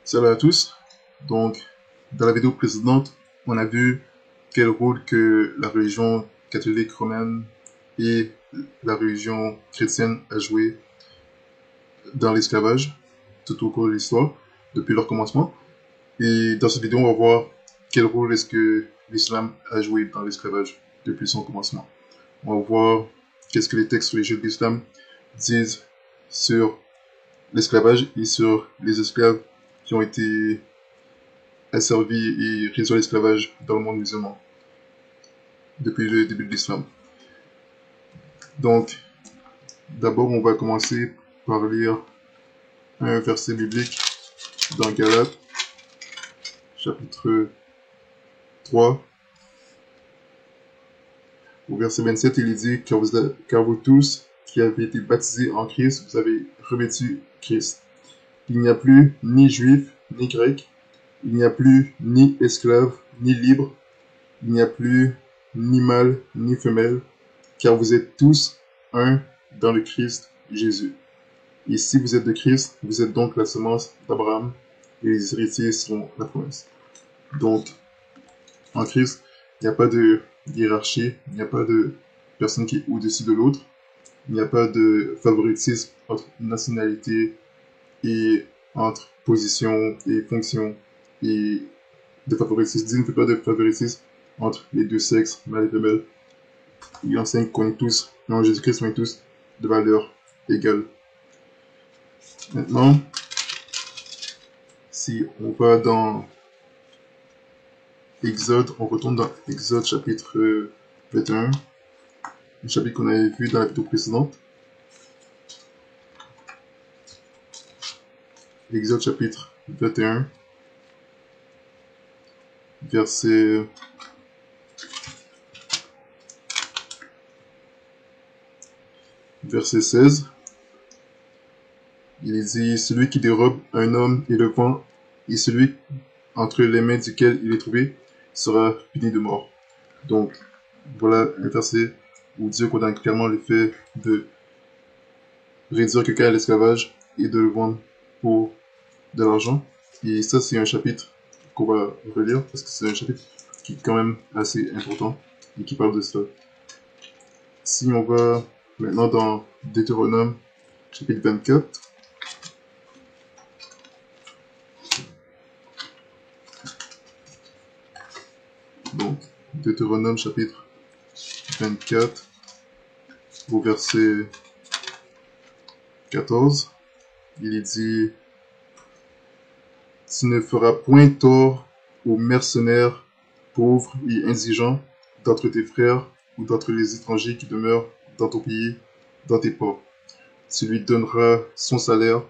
Salut à tous. Donc, dans la vidéo précédente, on a vu quel rôle que la religion catholique romaine et la religion chrétienne a joué dans l'esclavage tout au cours de l'histoire, depuis leur commencement. Et dans cette vidéo, on va voir quel rôle est-ce que l'islam a joué dans l'esclavage depuis son commencement. On va voir qu'est-ce que les textes religieux de l'islam disent sur l'esclavage et sur les esclaves qui ont été asservis et réduits à l'esclavage dans le monde musulman depuis le début de l'islam. Donc, d'abord, on va commencer par lire un verset biblique dans Galates, chapitre 3, au verset 27, il est dit car vous tous qui avez été baptisés en Christ, vous avez revêtu Christ. Il n'y a plus ni juif, ni grec, il n'y a plus ni esclave, ni libre, il n'y a plus ni mâle, ni femelle, car vous êtes tous un dans le Christ Jésus. Et si vous êtes de Christ, vous êtes donc la semence d'Abraham, et les héritiers seront la promesse. Donc, en Christ, il n'y a pas de hiérarchie, il n'y a pas de personne qui est au-dessus de l'autre, il n'y a pas de favoritisme entre nationalité et entre position et fonction, et de favoritisme. Dieu ne fait pas de favoritisme entre les deux sexes, mâle et femelle. Il enseigne qu'on est tous, en Jésus-Christ, on est tous de valeur égale. Maintenant, si on va dans Exode, on retourne dans Exode chapitre 21, le chapitre qu'on avait vu dans la vidéo précédente. Exode chapitre 21, verset 16. Il dit, celui qui dérobe un homme et le vend, et celui entre les mains duquel il est trouvé, sera puni de mort. Donc, voilà un verset où Dieu condamne clairement le fait de réduire quelqu'un à l'esclavage et de le vendre pour de l'argent. Et ça, c'est un chapitre qu'on va relire, parce que c'est un chapitre qui est quand même assez important et qui parle de cela. Si on va maintenant dans Deutéronome, chapitre 24, donc Deutéronome, chapitre 24, au verset 14, il est dit, tu ne feras point tort aux mercenaires, pauvres et indigents d'entre tes frères ou d'entre les étrangers qui demeurent dans ton pays, dans tes ports. Tu lui donneras son salaire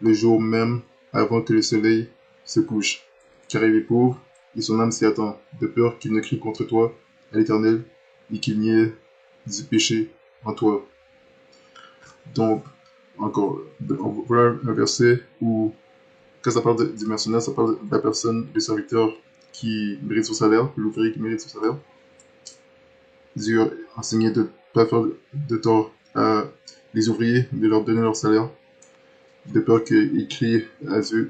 le jour même avant que le soleil se couche, car il est pauvre et son âme s'y attend, de peur qu'il ne crie contre toi à l'Éternel et qu'il n'y ait du péché en toi. Donc, encore, voilà un verset où, quand ça parle du mercenaire, ça parle de la personne, du serviteur qui mérite son salaire, l'ouvrier qui mérite son salaire. Dieu a enseigné de ne pas faire de tort à les ouvriers, de leur donner leur salaire, de peur qu'ils crient à Dieu,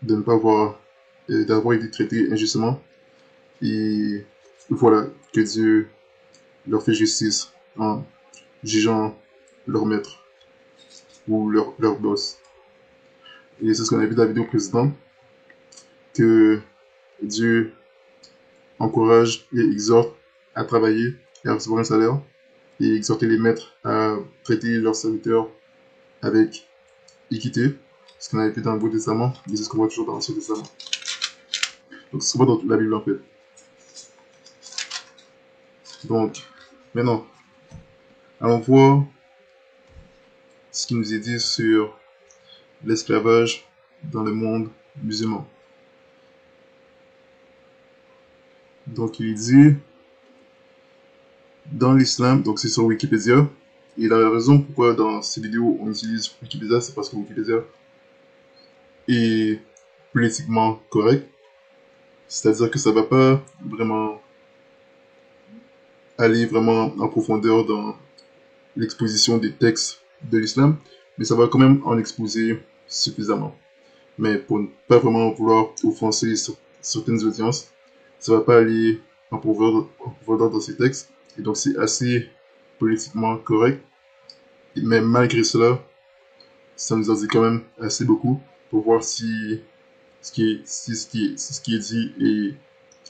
de ne pas avoir, d'avoir été traités injustement. Et voilà, que Dieu leur fait justice en jugeant leur maître ou leur boss. Et c'est ce qu'on a vu dans la vidéo précédente, que Dieu encourage et exhorte à travailler et à recevoir un salaire, et exhorter les maîtres à traiter leurs serviteurs avec équité, ce qu'on avait fait dans le Nouveau Testament, et c'est ce qu'on voit toujours dans l'Ancien Testament. Donc c'est ce qu'on voit dans la Bible en fait. Donc, maintenant, allons voir ce qui nous est dit sur l'esclavage dans le monde musulman. Donc il dit, dans l'islam, donc c'est sur Wikipédia, et la raison pourquoi dans ces vidéos on utilise Wikipédia, c'est parce que Wikipédia est politiquement correct, c'est-à-dire que ça va pas vraiment aller vraiment en profondeur dans l'exposition des textes de l'islam, mais ça va quand même en exposer suffisamment. mais pour ne pas vraiment vouloir offenser certaines audiences, ça va pas aller en profondeur dans ces textes, et donc c'est assez politiquement correct, mais malgré cela, ça nous en dit quand même assez beaucoup pour voir si ce qui est dit est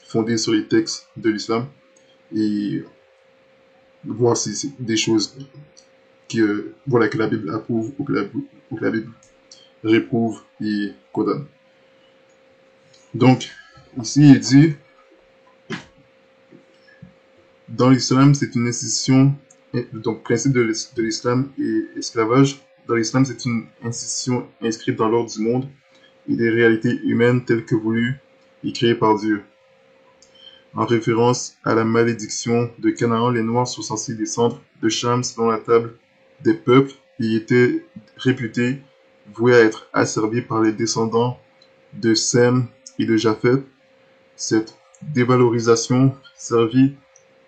fondé sur les textes de l'islam, et voir si c'est des choses que la Bible approuve ou que la Bible réprouve et condamne. Donc, ici, il dit, dans l'islam, c'est une institution, donc, principe de l'islam et esclavage. Dans l'islam, c'est une institution inscrite dans l'ordre du monde et des réalités humaines telles que voulues et créées par Dieu. En référence à la malédiction de Canaan, les Noirs sont censés descendre de Cham selon la table des peuples et étaient réputés voués à être asservis par les descendants de Sem et de Japheth. Cette dévalorisation servit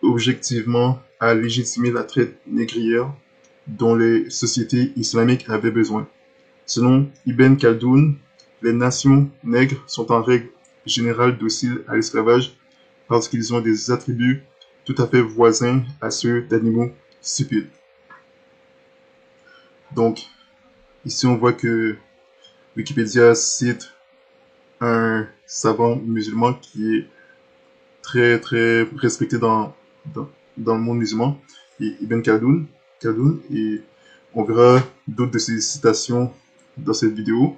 objectivement à légitimer la traite négrière dont les sociétés islamiques avaient besoin. Selon Ibn Khaldoun, les nations nègres sont en règle générale dociles à l'esclavage parce qu'ils ont des attributs tout à fait voisins à ceux d'animaux stupides. Donc, ici on voit que Wikipédia cite un savant musulman qui est très très respecté dans le monde musulman, et Ibn Khaldoun, et on verra d'autres de ses citations dans cette vidéo,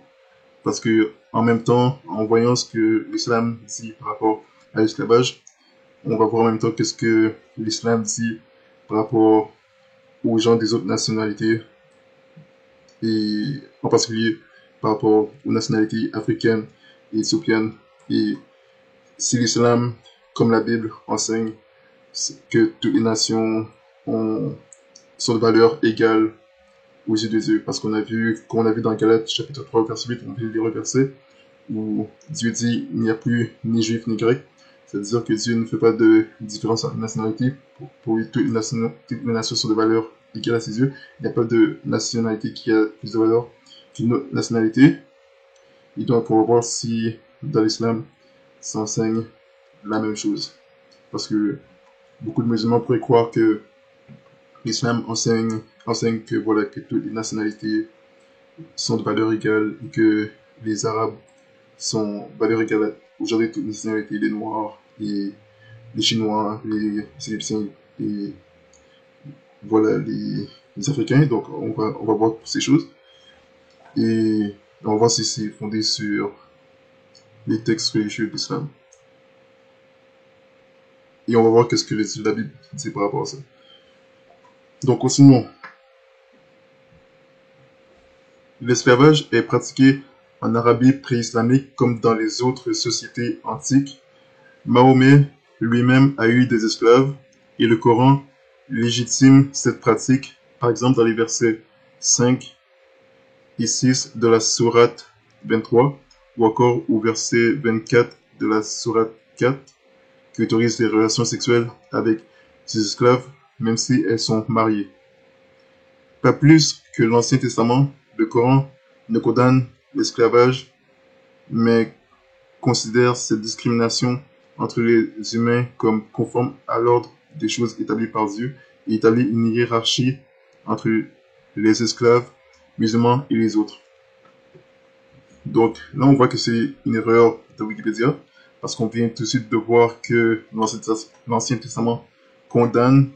parce que en même temps, en voyant ce que l'islam dit par rapport à l'esclavage, on va voir en même temps qu'est-ce que l'islam dit par rapport aux gens des autres nationalités, et en particulier par rapport aux nationalités africaines et éthiopiennes. Et si l'islam, comme la Bible, enseigne que toutes les nations sont de valeur égale aux yeux de Dieu, parce qu'on a vu dans Galates chapitre 3 verset 8, on peut les reverser, où Dieu dit il n'y a plus ni juif ni grec, c'est-à-dire que Dieu ne fait pas de différence entre les nationalités, pour lui toutes les nations sont de valeur égale à ses yeux, il n'y a pas de nationalité qui a plus de valeur qu'une autre nationalité, et donc on va voir si dans l'islam ça enseigne la même chose, parce que beaucoup de musulmans pourraient croire que l'islam enseigne que voilà que toutes les nationalités sont de valeur égale et que les Arabes sont de valeur égale aujourd'hui toutes les nationalités, les Noirs, les Chinois, les Égyptiens et voilà les Africains. Donc on va voir toutes ces choses et on va voir si c'est fondé sur les textes religieux de l'islam. Et on va voir qu'est-ce que la Bible dit par rapport à ça. Donc, continuons. L'esclavage est pratiqué en Arabie pré-islamique comme dans les autres sociétés antiques. Mahomet lui-même a eu des esclaves et le Coran légitime cette pratique, par exemple dans les versets 5 et 6 de la sourate 23 ou encore au verset 24 de la sourate 4 qui autorise les relations sexuelles avec ses esclaves même si elles sont mariées. Pas plus que l'Ancien Testament, le Coran ne condamne l'esclavage, mais considère cette discrimination entre les humains comme conforme à l'ordre des choses établi par Dieu et établit une hiérarchie entre les esclaves musulmans et les autres. Donc là, on voit que c'est une erreur de Wikipédia, parce qu'on vient tout de suite de voir que l'Ancien Testament condamne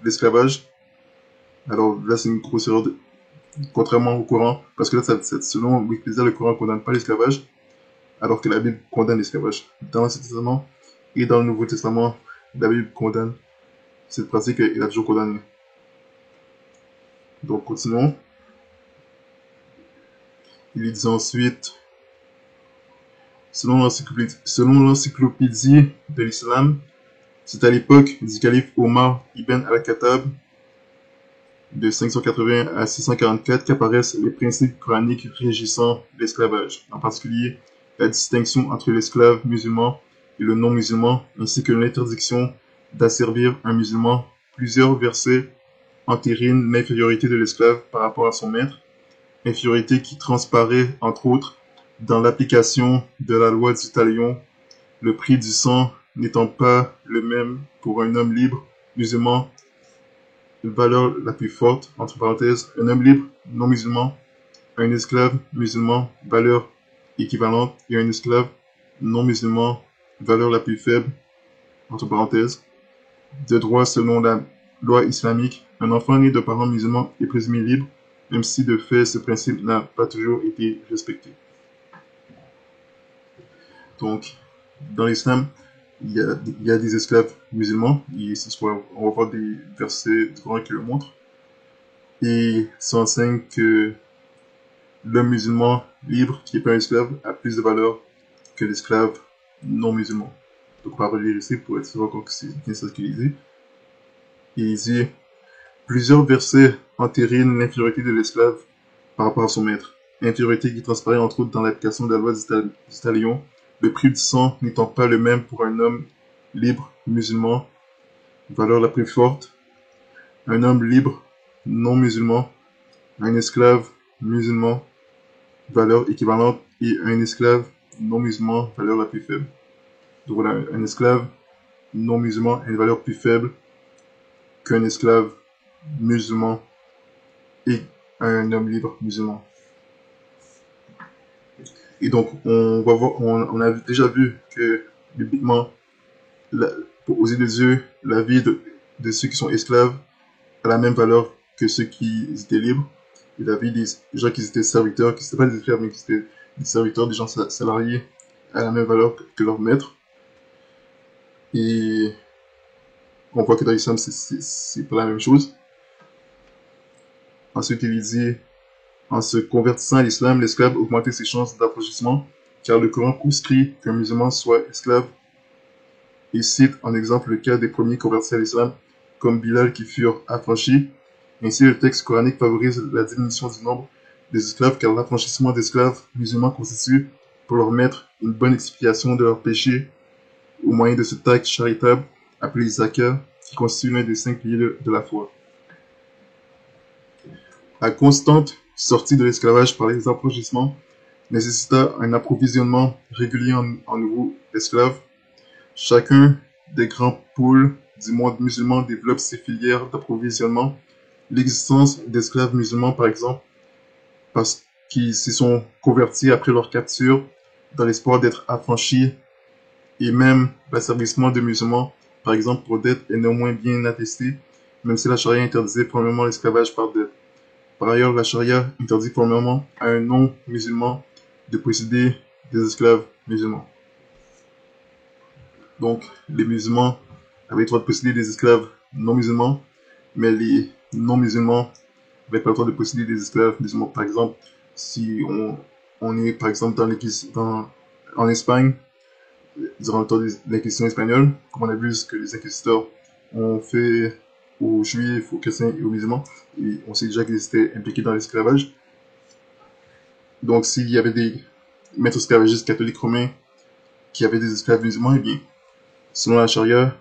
l'esclavage. Alors là, c'est une grosse erreur, contrairement au Coran, parce que là, selon Wikipédia, le Coran ne condamne pas l'esclavage, alors que la Bible condamne l'esclavage. Dans l'Ancien Testament et dans le Nouveau Testament, la Bible condamne cette pratique et elle a toujours condamné. Donc, continuons. Il dit ensuite, selon l'encyclopédie de l'islam, c'est à l'époque du calife Omar ibn al-Khattab, de 580 à 644, qu'apparaissent les principes coraniques régissant l'esclavage, en particulier la distinction entre l'esclave musulman et le non-musulman, ainsi que l'interdiction d'asservir un musulman. Plusieurs versets entérinent l'infériorité de l'esclave par rapport à son maître, infériorité qui transparaît, entre autres, Dans l'application de la loi du talion, le prix du sang n'étant pas le même pour un homme libre musulman, valeur la plus forte, entre parenthèses, un homme libre non musulman, un esclave musulman, valeur équivalente, et un esclave non musulman, valeur la plus faible, entre parenthèses, de droit selon la loi islamique, un enfant né de parents musulmans est présumé libre, même si de fait ce principe n'a pas toujours été respecté. Donc, dans l'islam, il y a des esclaves musulmans, et on va voir des versets du Coran qui le montrent, et ça enseigne que l'homme musulman libre, qui n'est pas un esclave, a plus de valeur que l'esclave non musulman. Donc on va relire ici pour être sûr que c'est bien ça qu'il dit. Et il dit, plusieurs versets entérinent l'infériorité de l'esclave par rapport à son maître. Infériorité qui transparaît entre autres dans l'application de la loi du talion, le prix du sang n'étant pas le même pour un homme libre musulman, valeur la plus forte, un homme libre non musulman, un esclave musulman, valeur équivalente, et un esclave non musulman, valeur la plus faible. Donc voilà, un esclave non musulman a une valeur plus faible qu'un esclave musulman et un homme libre musulman. Et donc, on va voir, on a déjà vu que, bibliquement, aux yeux de Dieu, la vie de ceux qui sont esclaves a la même valeur que ceux qui étaient libres. Et la vie des gens qui étaient serviteurs, qui n'étaient pas des esclaves, mais qui étaient des serviteurs, des gens salariés, a la même valeur que leur maître. Et on voit que dans l'islam, c'est pas la même chose. Ensuite, il dit, en se convertissant à l'islam, l'esclave augmentait ses chances d'affranchissement, car le Coran prescrit qu'un musulman soit esclave. Il cite en exemple le cas des premiers convertis à l'islam, comme Bilal qui furent affranchis. Ainsi, le texte coranique favorise la diminution du nombre des esclaves, car l'affranchissement d'esclaves musulmans constitue, pour leur maître, une bonne expiation de leurs péchés, au moyen de ce taxe charitable appelé zakat, qui constitue l'un des 5 piliers de la foi. La constante sortie de l'esclavage par les affranchissements nécessita un approvisionnement régulier en nouveaux esclaves. Chacun des grands pôles du monde musulman développe ses filières d'approvisionnement. L'existence d'esclaves musulmans, par exemple, parce qu'ils s'y sont convertis après leur capture, dans l'espoir d'être affranchis, et même l'asservissement de musulmans, par exemple pour dette, est néanmoins bien attesté, même si la charia interdisait premièrement l'esclavage par dette. Par ailleurs, la charia interdit premièrement à un non-musulman de posséder des esclaves musulmans. Donc, les musulmans avaient le droit de posséder des esclaves non-musulmans, mais les non-musulmans n'avaient pas le droit de posséder des esclaves musulmans. Par exemple, si on est par exemple en Espagne, durant le temps de l'Inquisition espagnole, comme on a vu ce que les inquisiteurs ont fait aux juifs, aux chrétiens et aux musulmans, et on sait déjà qu'ils étaient impliqués dans l'esclavage. Donc, s'il y avait des maîtres esclavagistes catholiques romains qui avaient des esclaves musulmans, eh bien, selon la charia,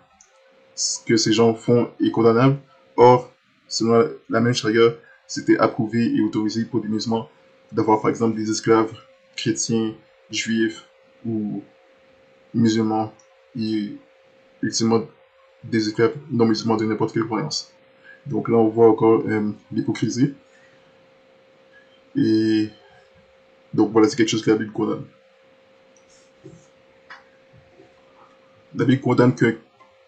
ce que ces gens font est condamnable. Or, selon la même charia, c'était approuvé et autorisé pour des musulmans d'avoir par exemple des esclaves chrétiens, juifs ou musulmans et ultimement des esclaves non musulmans de n'importe quelle croyance. Donc là, on voit encore l'hypocrisie. Et donc voilà, c'est quelque chose que la Bible condamne. La Bible condamne qu'un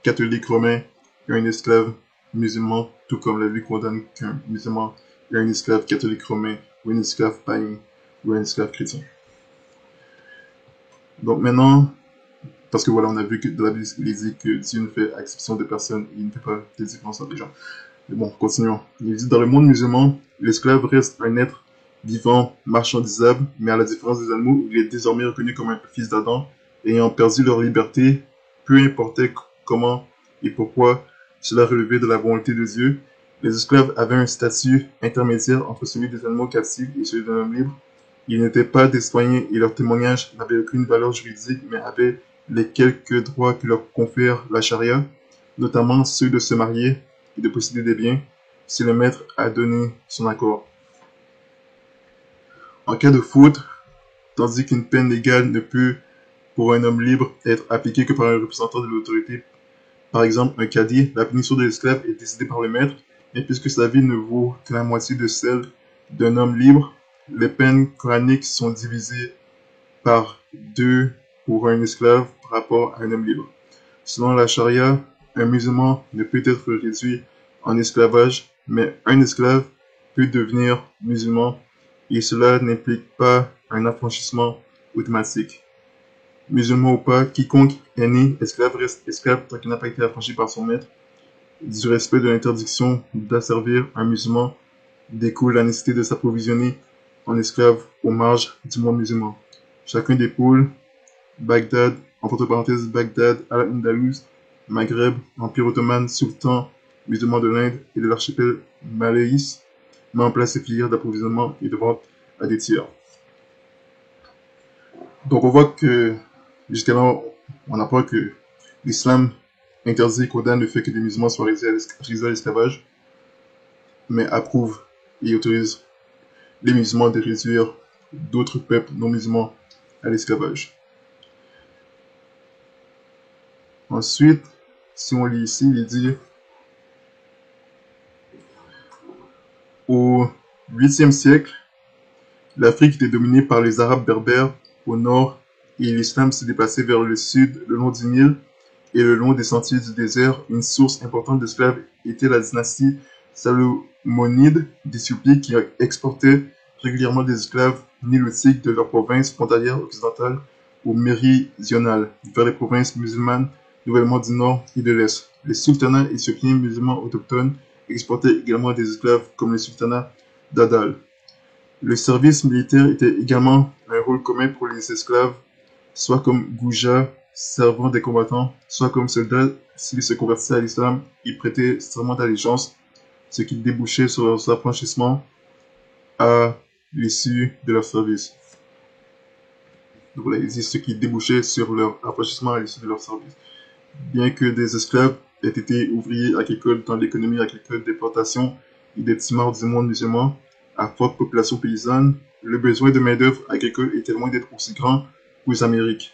catholique romain ait un esclave musulman, tout comme la Bible condamne qu'un musulman ait un esclave catholique romain, ou un esclave païen, ou un esclave chrétien. Donc maintenant, parce que voilà, on a vu que dans la Bible, il dit que Dieu ne fait exception de personne, il ne fait pas de différence entre les gens. Mais bon, continuons. Il dit, dans le monde musulman, l'esclave reste un être vivant, marchandisable, mais à la différence des animaux, il est désormais reconnu comme un fils d'Adam, ayant perdu leur liberté, peu importait comment et pourquoi cela relevait de la volonté de Dieu. Les esclaves avaient un statut intermédiaire entre celui des animaux captifs et celui d'un homme libre. Ils n'étaient pas des citoyens et leur témoignage n'avait aucune valeur juridique, mais avaient les quelques droits que leur confère la charia, notamment ceux de se marier et de posséder des biens, si le maître a donné son accord. En cas de faute, tandis qu'une peine légale ne peut, pour un homme libre, être appliquée que par un représentant de l'autorité. Par exemple, un cadi, la punition de l'esclave est décidée par le maître, et puisque sa vie ne vaut que la moitié de celle d'un homme libre, les peines coraniques sont divisées par 2 pour un esclave par rapport à un homme libre. Selon la charia, un musulman ne peut être réduit en esclavage, mais un esclave peut devenir musulman et cela n'implique pas un affranchissement automatique. Musulman ou pas, quiconque est né esclave reste esclave tant qu'il n'a pas été affranchi par son maître. Du respect de l'interdiction d'asservir un musulman découle la nécessité de s'approvisionner en esclaves aux marges du monde musulman. Chacun des pôles, Bagdad, entre parenthèses Bagdad, Al-Andalus, Maghreb, Empire ottoman, sultan musulman de l'Inde et de l'archipel malaïs, met en place ces filières d'approvisionnement et de vente à des tiers. Donc on voit que jusqu'à là, on apprend que l'islam interdit et condamne le fait que des musulmans soient réduits à l'esclavage, mais approuve et autorise les musulmans de réduire d'autres peuples non musulmans à l'esclavage. Ensuite, si on lit ici, il dit au 8e siècle, l'Afrique était dominée par les Arabes berbères au nord et l'islam s'est déplacé vers le sud le long du Nil et le long des sentiers du désert. Une source importante d'esclaves était la dynastie salomonide d'Éthiopie qui exportait régulièrement des esclaves nilotiques de leurs provinces frontalières occidentales ou méridionales vers les provinces musulmanes nouvellement du nord et de l'est. Les sultanats éthiopiens musulmans autochtones exportaient également des esclaves comme le sultanat d'Adal. Le service militaire était également un rôle commun pour les esclaves, soit comme gouja, servant des combattants, soit comme soldats s'ils se convertissaient à l'islam, ils prêtaient serment d'allégeance, ce qui débouchait sur leur affranchissement à l'issue de leur service. Donc voilà, il dit ce qui débouchait sur leur affranchissement à l'issue de leur service. Bien que des esclaves aient été ouvriers agricoles dans l'économie agricole des plantations et des timars du monde musulman, à forte population paysanne, le besoin de main-d'œuvre agricole était loin d'être aussi grand qu'aux Amériques.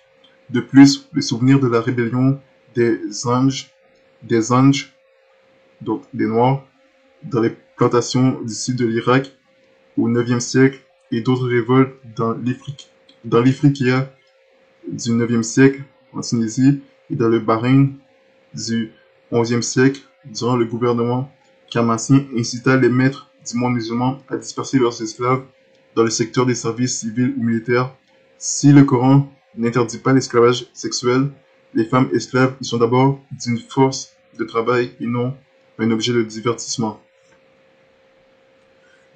De plus, le souvenir de la rébellion des Anges, donc des Noirs, dans les plantations du sud de l'Irak au IXe siècle et d'autres révoltes dans l'Ifriqiya du IXe siècle en Tunisie et dans le Bahreïn du XIe siècle, durant le gouvernement Kamassien, incita les maîtres du monde musulman à disperser leurs esclaves dans le secteur des services civils ou militaires. Si le Coran n'interdit pas l'esclavage sexuel, les femmes esclaves y sont d'abord d'une force de travail et non un objet de divertissement.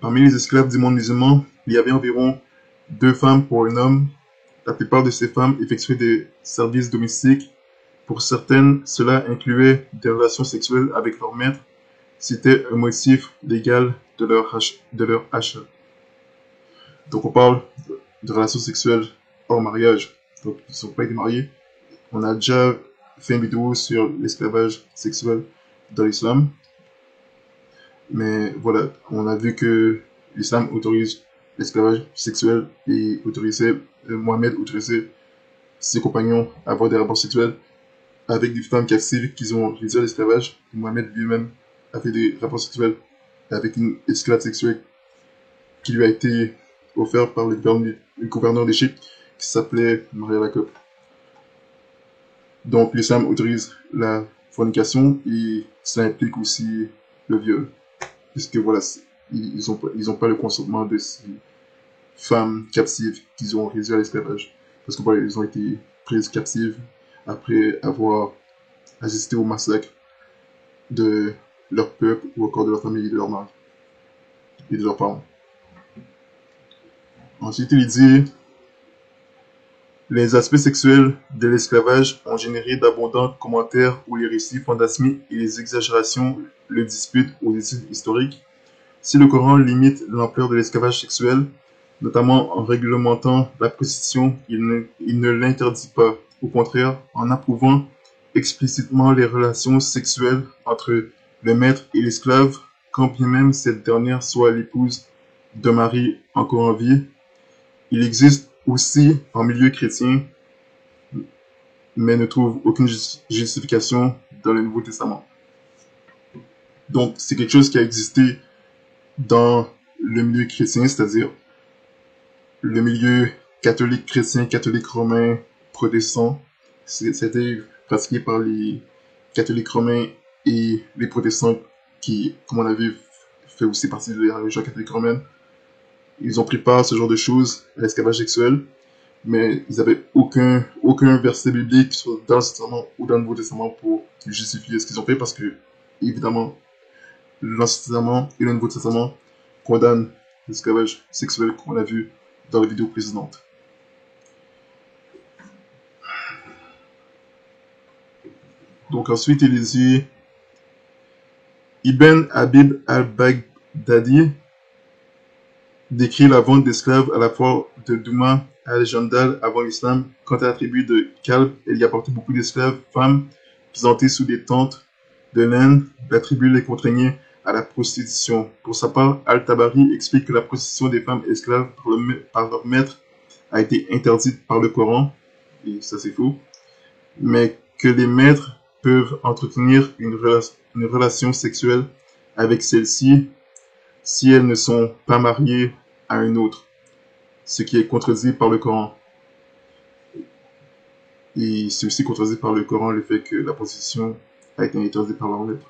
Parmi les esclaves du monde musulman, il y avait environ 2 femmes pour un homme. La plupart de ces femmes effectuaient des services domestiques. Pour certaines, cela incluait des relations sexuelles avec leur maître. C'était un motif légal de leur achat. Donc on parle de relations sexuelles hors mariage. Donc ils ne sont pas été mariés. On a déjà fait une vidéo sur l'esclavage sexuel dans l'islam. Mais voilà, on a vu que l'islam autorise l'esclavage sexuel et Mohamed autorisait ses compagnons à avoir des rapports sexuels avec des femmes captives qu'ils ont réduit à l'esclavage. Mohamed lui-même a fait des rapports sexuels avec une esclave sexuelle qui lui a été offerte par le gouverneur d'Égypte qui s'appelait Maria Lacob. Donc l'islam autorise la fornication et cela implique aussi le viol. Puisque voilà, ils ont pas le consentement de ces femmes captives qu'ils ont réduit à l'esclavage. Parce que voilà, ils ont été prises captives après avoir assisté au massacre de leur peuple ou encore de leur famille et de leur mari et de leurs parents. Ensuite, il dit les aspects sexuels de l'esclavage ont généré d'abondants commentaires où les récits fantasmiques et les exagérations le disputent aux études historiques. Si le Coran limite l'ampleur de l'esclavage sexuel, notamment en réglementant la prostitution, il ne l'interdit pas. Au contraire, en approuvant explicitement les relations sexuelles entre le maître et l'esclave, quand bien même cette dernière soit l'épouse d'un mari encore en vie. Il existe aussi en milieu chrétien, mais ne trouve aucune justification dans le Nouveau Testament. Donc, c'est quelque chose qui a existé dans le milieu chrétien, c'est-à-dire le milieu catholique chrétien, catholique romain, protestant. C'était pratiqué par les catholiques romains et les protestants qui, comme on a vu, fait aussi partie de la religion catholique romaine. Ils ont pris part à ce genre de choses, à l'esclavage sexuel, mais ils n'avaient aucun verset biblique dans l'Ancien Testament ou dans le Nouveau Testament pour justifier ce qu'ils ont fait, parce que, évidemment, l'Ancien Testament et le Nouveau Testament condamnent l'esclavage sexuel, comme on a vu dans la vidéo précédente. Donc ensuite, il dit Ibn Habib al-Baghdadi décrit la vente d'esclaves à la foire de Douma al-Jandal avant l'islam. Quant à la tribu de Kalb, elle y apportait beaucoup d'esclaves femmes présentées sous des tentes de laine. La tribu les contraignait à la prostitution. Pour sa part, Al-Tabari explique que la prostitution des femmes esclaves par leur maître a été interdite par le Coran, et ça c'est faux, mais que les maîtres peuvent entretenir une relation sexuelle avec celles-ci si elles ne sont pas mariées à un autre, ce qui est contredit par le Coran. Et c'est aussi contredit par le Coran le fait que la prostitution a été interdite par leur maître.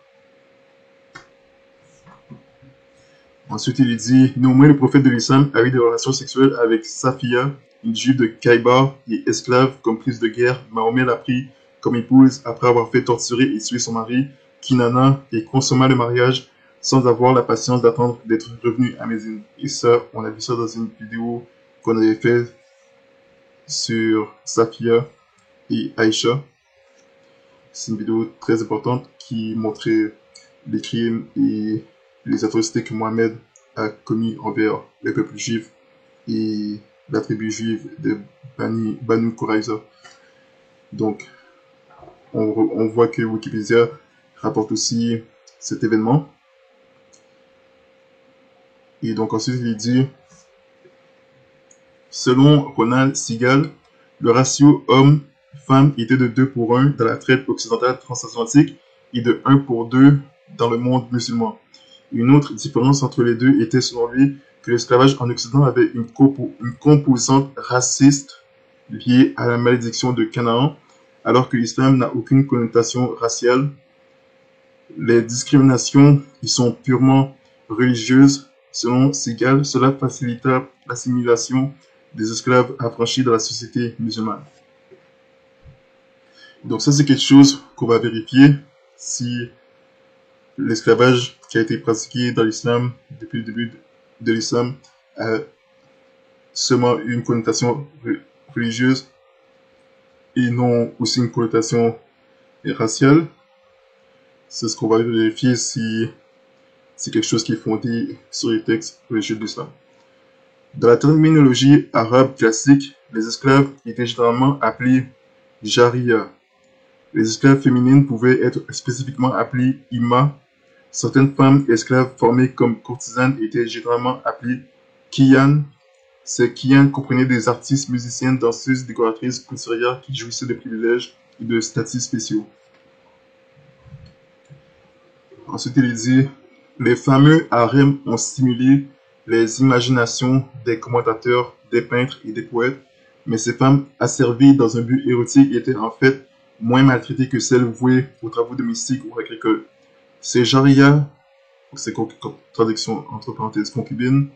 Ensuite, il dit, néanmoins, le prophète de l'islam a eu des relations sexuelles avec Safiya, une juive de Khaybar et esclave comme prise de guerre. Mahomet l'a pris comme épouse après avoir fait torturer et tuer son mari, Kinana, et consomma le mariage sans avoir la patience d'attendre d'être revenu à Médine. Et ça, on a vu ça dans une vidéo qu'on avait fait sur Safiya et Aïcha. C'est une vidéo très importante qui montrait les crimes et les atrocités que Mohamed a commis envers le peuple juif et la tribu juive de Banu Qurayza. Donc, on voit que Wikipédia rapporte aussi cet événement. Et donc ensuite, il dit, selon Ronald Segal, le ratio homme-femme était de 2 pour 1 dans la traite occidentale transatlantique et de 1 pour 2 dans le monde musulman. Une autre différence entre les deux était selon lui que l'esclavage en Occident avait une composante raciste liée à la malédiction de Canaan, alors que l'islam n'a aucune connotation raciale. Les discriminations y sont purement religieuses. Selon Segal, cela facilita l'assimilation des esclaves affranchis dans la société musulmane. Donc ça, c'est quelque chose qu'on va vérifier si l'esclavage qui a été pratiqué dans l'islam depuis le début de l'islam a seulement une connotation religieuse et non aussi une connotation raciale. C'est ce qu'on va vérifier si c'est quelque chose qui est fondé sur les textes religieux de l'islam. Dans la terminologie arabe classique, les esclaves étaient généralement appelés jariya. Les esclaves féminines pouvaient être spécifiquement appelées ima. Certaines femmes esclaves formées comme courtisanes étaient généralement appelées kiyan. Ces kiyan comprenaient des artistes, musiciennes, danseuses, décoratrices, couturières qui jouissaient de privilèges et de statuts spéciaux. Ensuite, il dit, les fameux harems ont stimulé les imaginations des commentateurs, des peintres et des poètes, mais ces femmes asservies dans un but érotique étaient en fait moins maltraitées que celles vouées aux travaux domestiques ou agricoles. Ces jariyas, c'est traduction entre parenthèses concubines,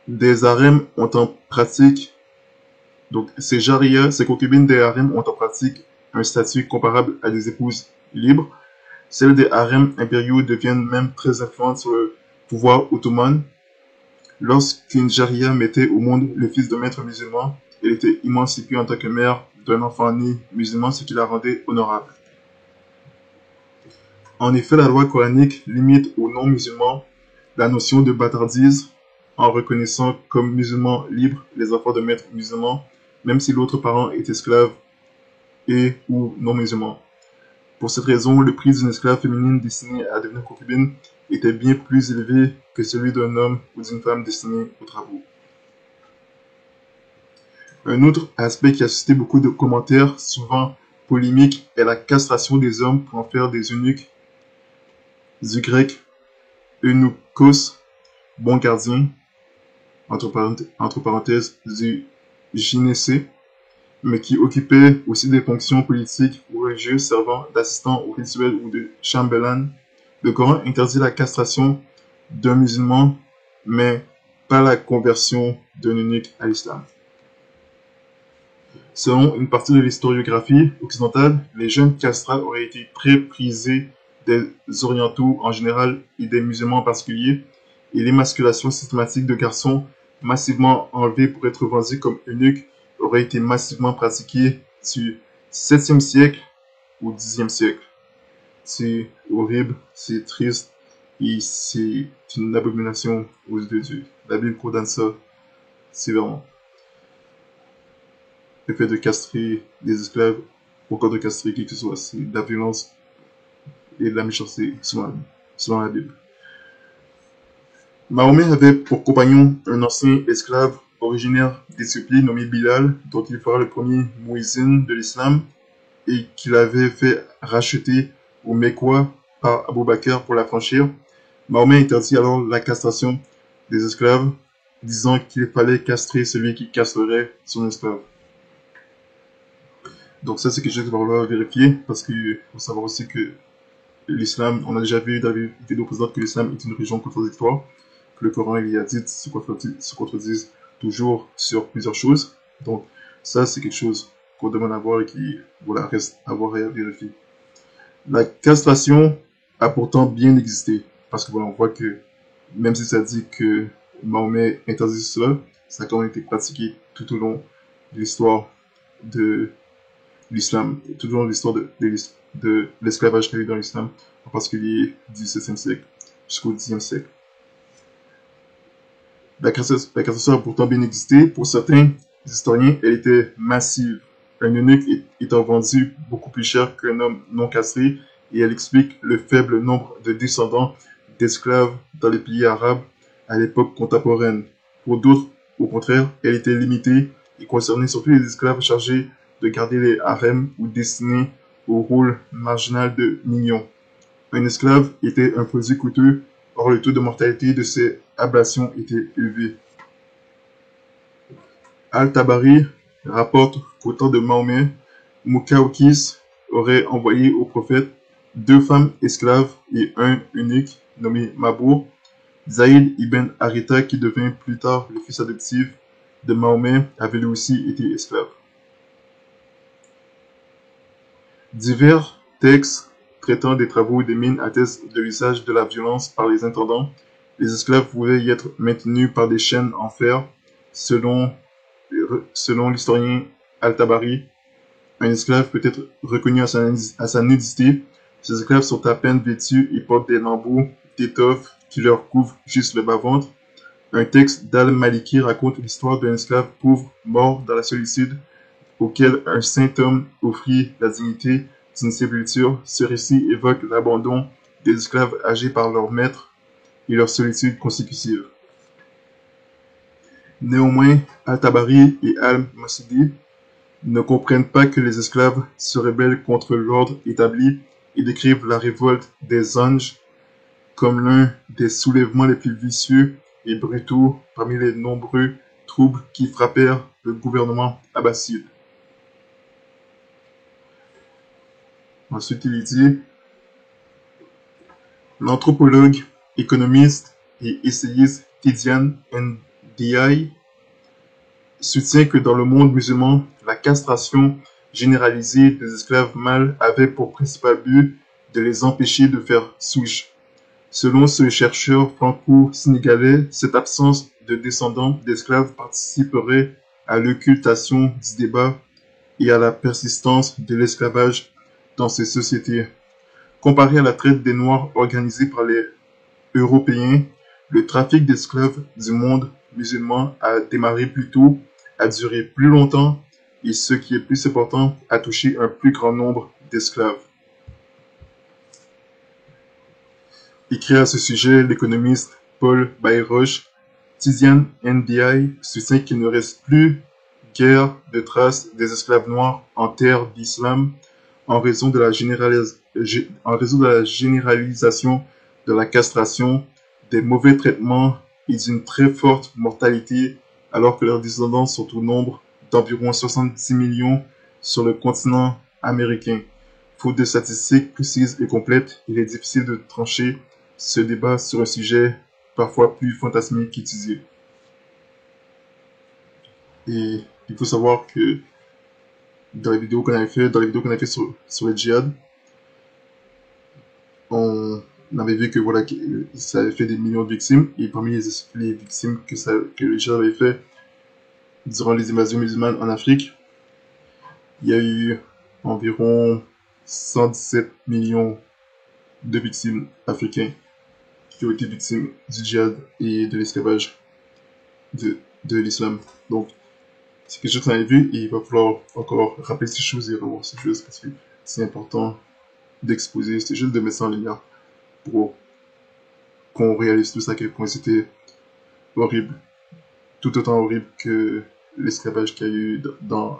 des harems ont en pratique, donc ces jariyas, ces concubines des harems ont en pratique un statut comparable à des épouses libres. Celles des harems impériaux deviennent même très influentes sur le pouvoir ottoman. Lorsqu'une jariya mettait au monde le fils d'un maître musulman, elle était émancipée en tant que mère d'un enfant né musulman, ce qui la rendait honorable. En effet, la loi coranique limite aux non-musulmans la notion de bâtardise en reconnaissant comme musulmans libres les enfants de maîtres musulmans, même si l'autre parent est esclave et ou non-musulman. Pour cette raison, le prix d'une esclave féminine destinée à devenir concubine était bien plus élevé que celui d'un homme ou d'une femme destinée aux travaux. Un autre aspect qui a suscité beaucoup de commentaires, souvent polémiques, est la castration des hommes pour en faire des eunuques, grec, eunuchos, bons gardiens, entre parenthèses, gynécées, mais qui occupaient aussi des fonctions politiques ou religieuses servant d'assistant au rituel ou de chambellan. Le Coran interdit la castration d'un musulman, mais pas la conversion d'un eunuque à l'islam. Selon une partie de l'historiographie occidentale, les jeunes castrats auraient été très prisés des orientaux en général et des musulmans en particulier, et l'émasculation systématique de garçons massivement enlevés pour être vendus comme eunuques aurait été massivement pratiquée du 7e siècle au 10e siècle. C'est horrible, c'est triste, et c'est une abomination aux yeux de Dieu. La Bible condamne ça sévèrement. Le fait de castrer des esclaves, ou encore de castrer qui que ce soit, c'est de la violence et de la méchanceté selon la Bible. Mahomet avait pour compagnon un ancien esclave originaire d'Éthiopie nommé Bilal, dont il fera le premier muezzin de l'islam, et qu'il avait fait racheter au Mecquois par Abou Bakr pour l'affranchir. Mahomet interdit alors la castration des esclaves, disant qu'il fallait castrer celui qui castrerait son esclave. Donc ça, c'est quelque chose qu'il va falloir vérifier, parce qu'il faut savoir aussi que l'islam, on a déjà vu dans les vidéos précédentes que l'islam est une religion contradictoire, que le Coran il y a dit se contredisent toujours sur plusieurs choses. Donc ça, c'est quelque chose qu'on demande à voir et qui reste à voir et à vérifier. La castration a pourtant bien existé, parce que on voit que même si ça dit que Mahomet interdit cela, ça a quand même été pratiqué tout au long de l'histoire de l'islam, tout au long de l'histoire de l'esclavage qu'il y a eu dans l'islam, en particulier du 7e siècle jusqu'au 10e siècle. La castration a pourtant bien existé. Pour certains historiens, elle était massive. Un eunuque étant vendu beaucoup plus cher qu'un homme non castré, et elle explique le faible nombre de descendants d'esclaves dans les pays arabes à l'époque contemporaine. Pour d'autres, au contraire, elle était limitée et concernait surtout les esclaves chargés de garder les harems ou destinés au rôle marginal de mignons. Un esclave était un produit coûteux, or le taux de mortalité de ces ablations était élevé. Al-Tabari rapporte qu'au temps de Mahomet, Muqawqis aurait envoyé au prophète 2 femmes esclaves et un eunuque nommé Mabour. Zaïd ibn Haritha, qui devint plus tard le fils adoptif de Mahomet, avait lui aussi été esclave. Divers textes traitant des travaux des mines attestent de l'usage de la violence par les intendants. Les esclaves pouvaient y être maintenus par des chaînes en fer. Selon l'historien Al-Tabari, un esclave peut être reconnu à sa nudité. Ces esclaves sont à peine vêtus et portent des lambeaux d'étoffe qui leur couvrent juste le bas-ventre. Un texte d'Al-Maliki raconte l'histoire d'un esclave pauvre mort dans la solitude auquel un saint homme offrit la dignité d'une sépulture. Ce récit évoque l'abandon des esclaves âgés par leur maître et leur solitude consécutive. Néanmoins, Al-Tabari et Al-Masudi ne comprennent pas que les esclaves se rebellent contre l'ordre établi et décrivent la révolte des anges comme l'un des soulèvements les plus vicieux et brutaux parmi les nombreux troubles qui frappèrent le gouvernement abbasside. Ensuite, il dit, l'anthropologue, économiste et essayiste Tidiane Ndiaye soutient que dans le monde musulman, la castration généralisée des esclaves mâles avait pour principal but de les empêcher de faire souche. Selon ce chercheur franco-sénégalais, cette absence de descendants d'esclaves participerait à l'occultation du débat et à la persistance de l'esclavage dans ces sociétés. Comparé à la traite des Noirs organisée par les Européens, le trafic d'esclaves du monde musulman a démarré plus tôt, a duré plus longtemps et, ce qui est plus important, a touché un plus grand nombre d'esclaves. Écrit à ce sujet, l'économiste Paul Bayroche, Tidiane Ndiaye soutient qu'il ne reste plus guerre de trace des esclaves noirs en terre d'islam en raison de la généralisation de la castration, des mauvais traitements et d'une très forte mortalité, alors que leurs descendants sont au nombre d'environ 70 millions sur le continent américain. Faute de statistiques précises et complètes, il est difficile de trancher ce débat sur un sujet parfois plus fantasmé qu'étudié. Et il faut savoir que dans les vidéos qu'on avait fait sur le djihad, on avait vu que voilà, ça avait fait des millions de victimes, et parmi les victimes que le djihad avait fait durant les invasions musulmanes en Afrique, il y a eu environ 117 millions de victimes africains qui ont été victimes du djihad et de l'esclavage de l'islam. Donc, c'est quelque chose qu'on avait vu et il va falloir encore rappeler ces choses et revoir ces choses parce que c'est important d'exposer, c'est juste de mettre ça en lumière pour qu'on réalise tout ça à quel point c'était horrible, tout autant horrible que l'esclavage qu'il y a eu dans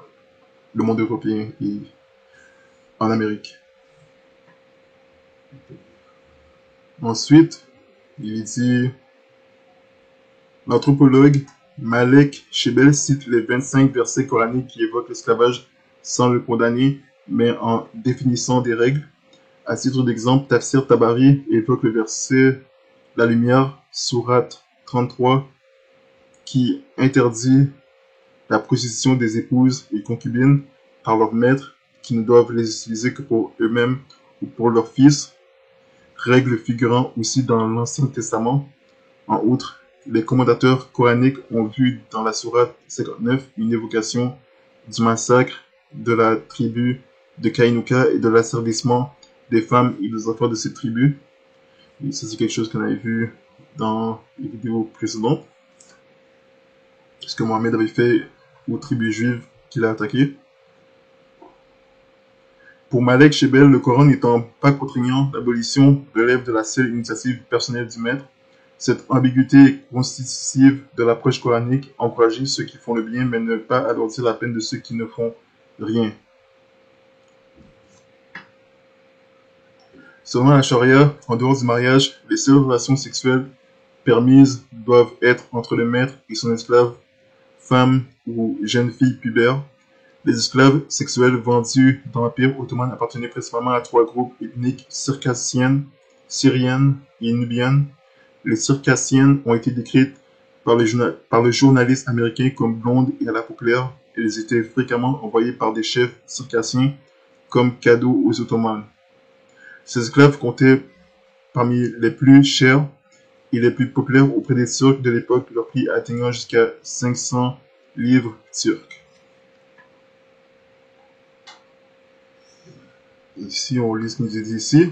le monde européen et en Amérique. Ensuite, il dit, l'anthropologue Malek Shebel cite les 25 versets coraniques qui évoquent l'esclavage sans le condamner, mais en définissant des règles. À titre d'exemple, Tafsir Tabari évoque le verset La Lumière, sourate 33, qui interdit la prostitution des épouses et concubines par leurs maîtres, qui ne doivent les utiliser que pour eux-mêmes ou pour leurs fils, règle figurant aussi dans l'Ancien Testament. En outre, les commentateurs coraniques ont vu dans la sourate 59 une évocation du massacre de la tribu de Kainuka et de l'asservissement des femmes et des enfants de cette tribu. Et ça, c'est quelque chose qu'on avait vu dans les vidéos précédentes. Ce que Mohamed avait fait aux tribus juives qu'il a attaquées. Pour Malek Shebel, le Coran n'étant pas contraignant, l'abolition relève de la seule initiative personnelle du maître. Cette ambiguïté est constitutive de l'approche coranique, encourager ceux qui font le bien, mais ne pas alourdir la peine de ceux qui ne font rien. Selon la charia, en dehors du mariage, les seules relations sexuelles permises doivent être entre le maître et son esclave, femme ou jeune fille pubère. Les esclaves sexuels vendus dans l'Empire ottoman appartenaient principalement à trois groupes ethniques circassiennes, syriennes et nubiennes. Les circassiennes ont été décrites par le journaliste américain comme blondes et à la peau claire, et elles étaient fréquemment envoyées par des chefs circassiens comme cadeaux aux Ottomans. Ces esclaves comptaient parmi les plus chers et les plus populaires auprès des Turcs de l'époque, leur prix atteignant jusqu'à 500 livres turcs. Ici, on lit ce qu'il nous est dit ici.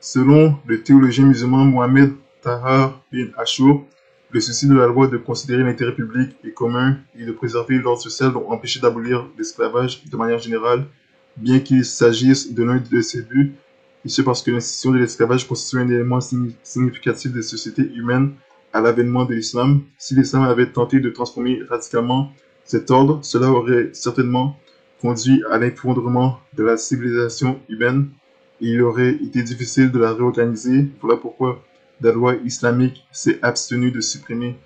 Selon le théologien musulman Mohamed Tahar bin Ashur, le souci de la loi de considérer l'intérêt public et commun et de préserver l'ordre social ont empêché d'abolir l'esclavage de manière générale, bien qu'il s'agisse de l'un de ses buts, et ce parce que l'institution de l'esclavage constitue un élément significatif des sociétés humaines à l'avènement de l'islam. Si l'islam avait tenté de transformer radicalement cet ordre, cela aurait certainement conduit à l'effondrement de la civilisation humaine et il aurait été difficile de la réorganiser. Voilà pourquoi la loi islamique s'est abstenue de supprimer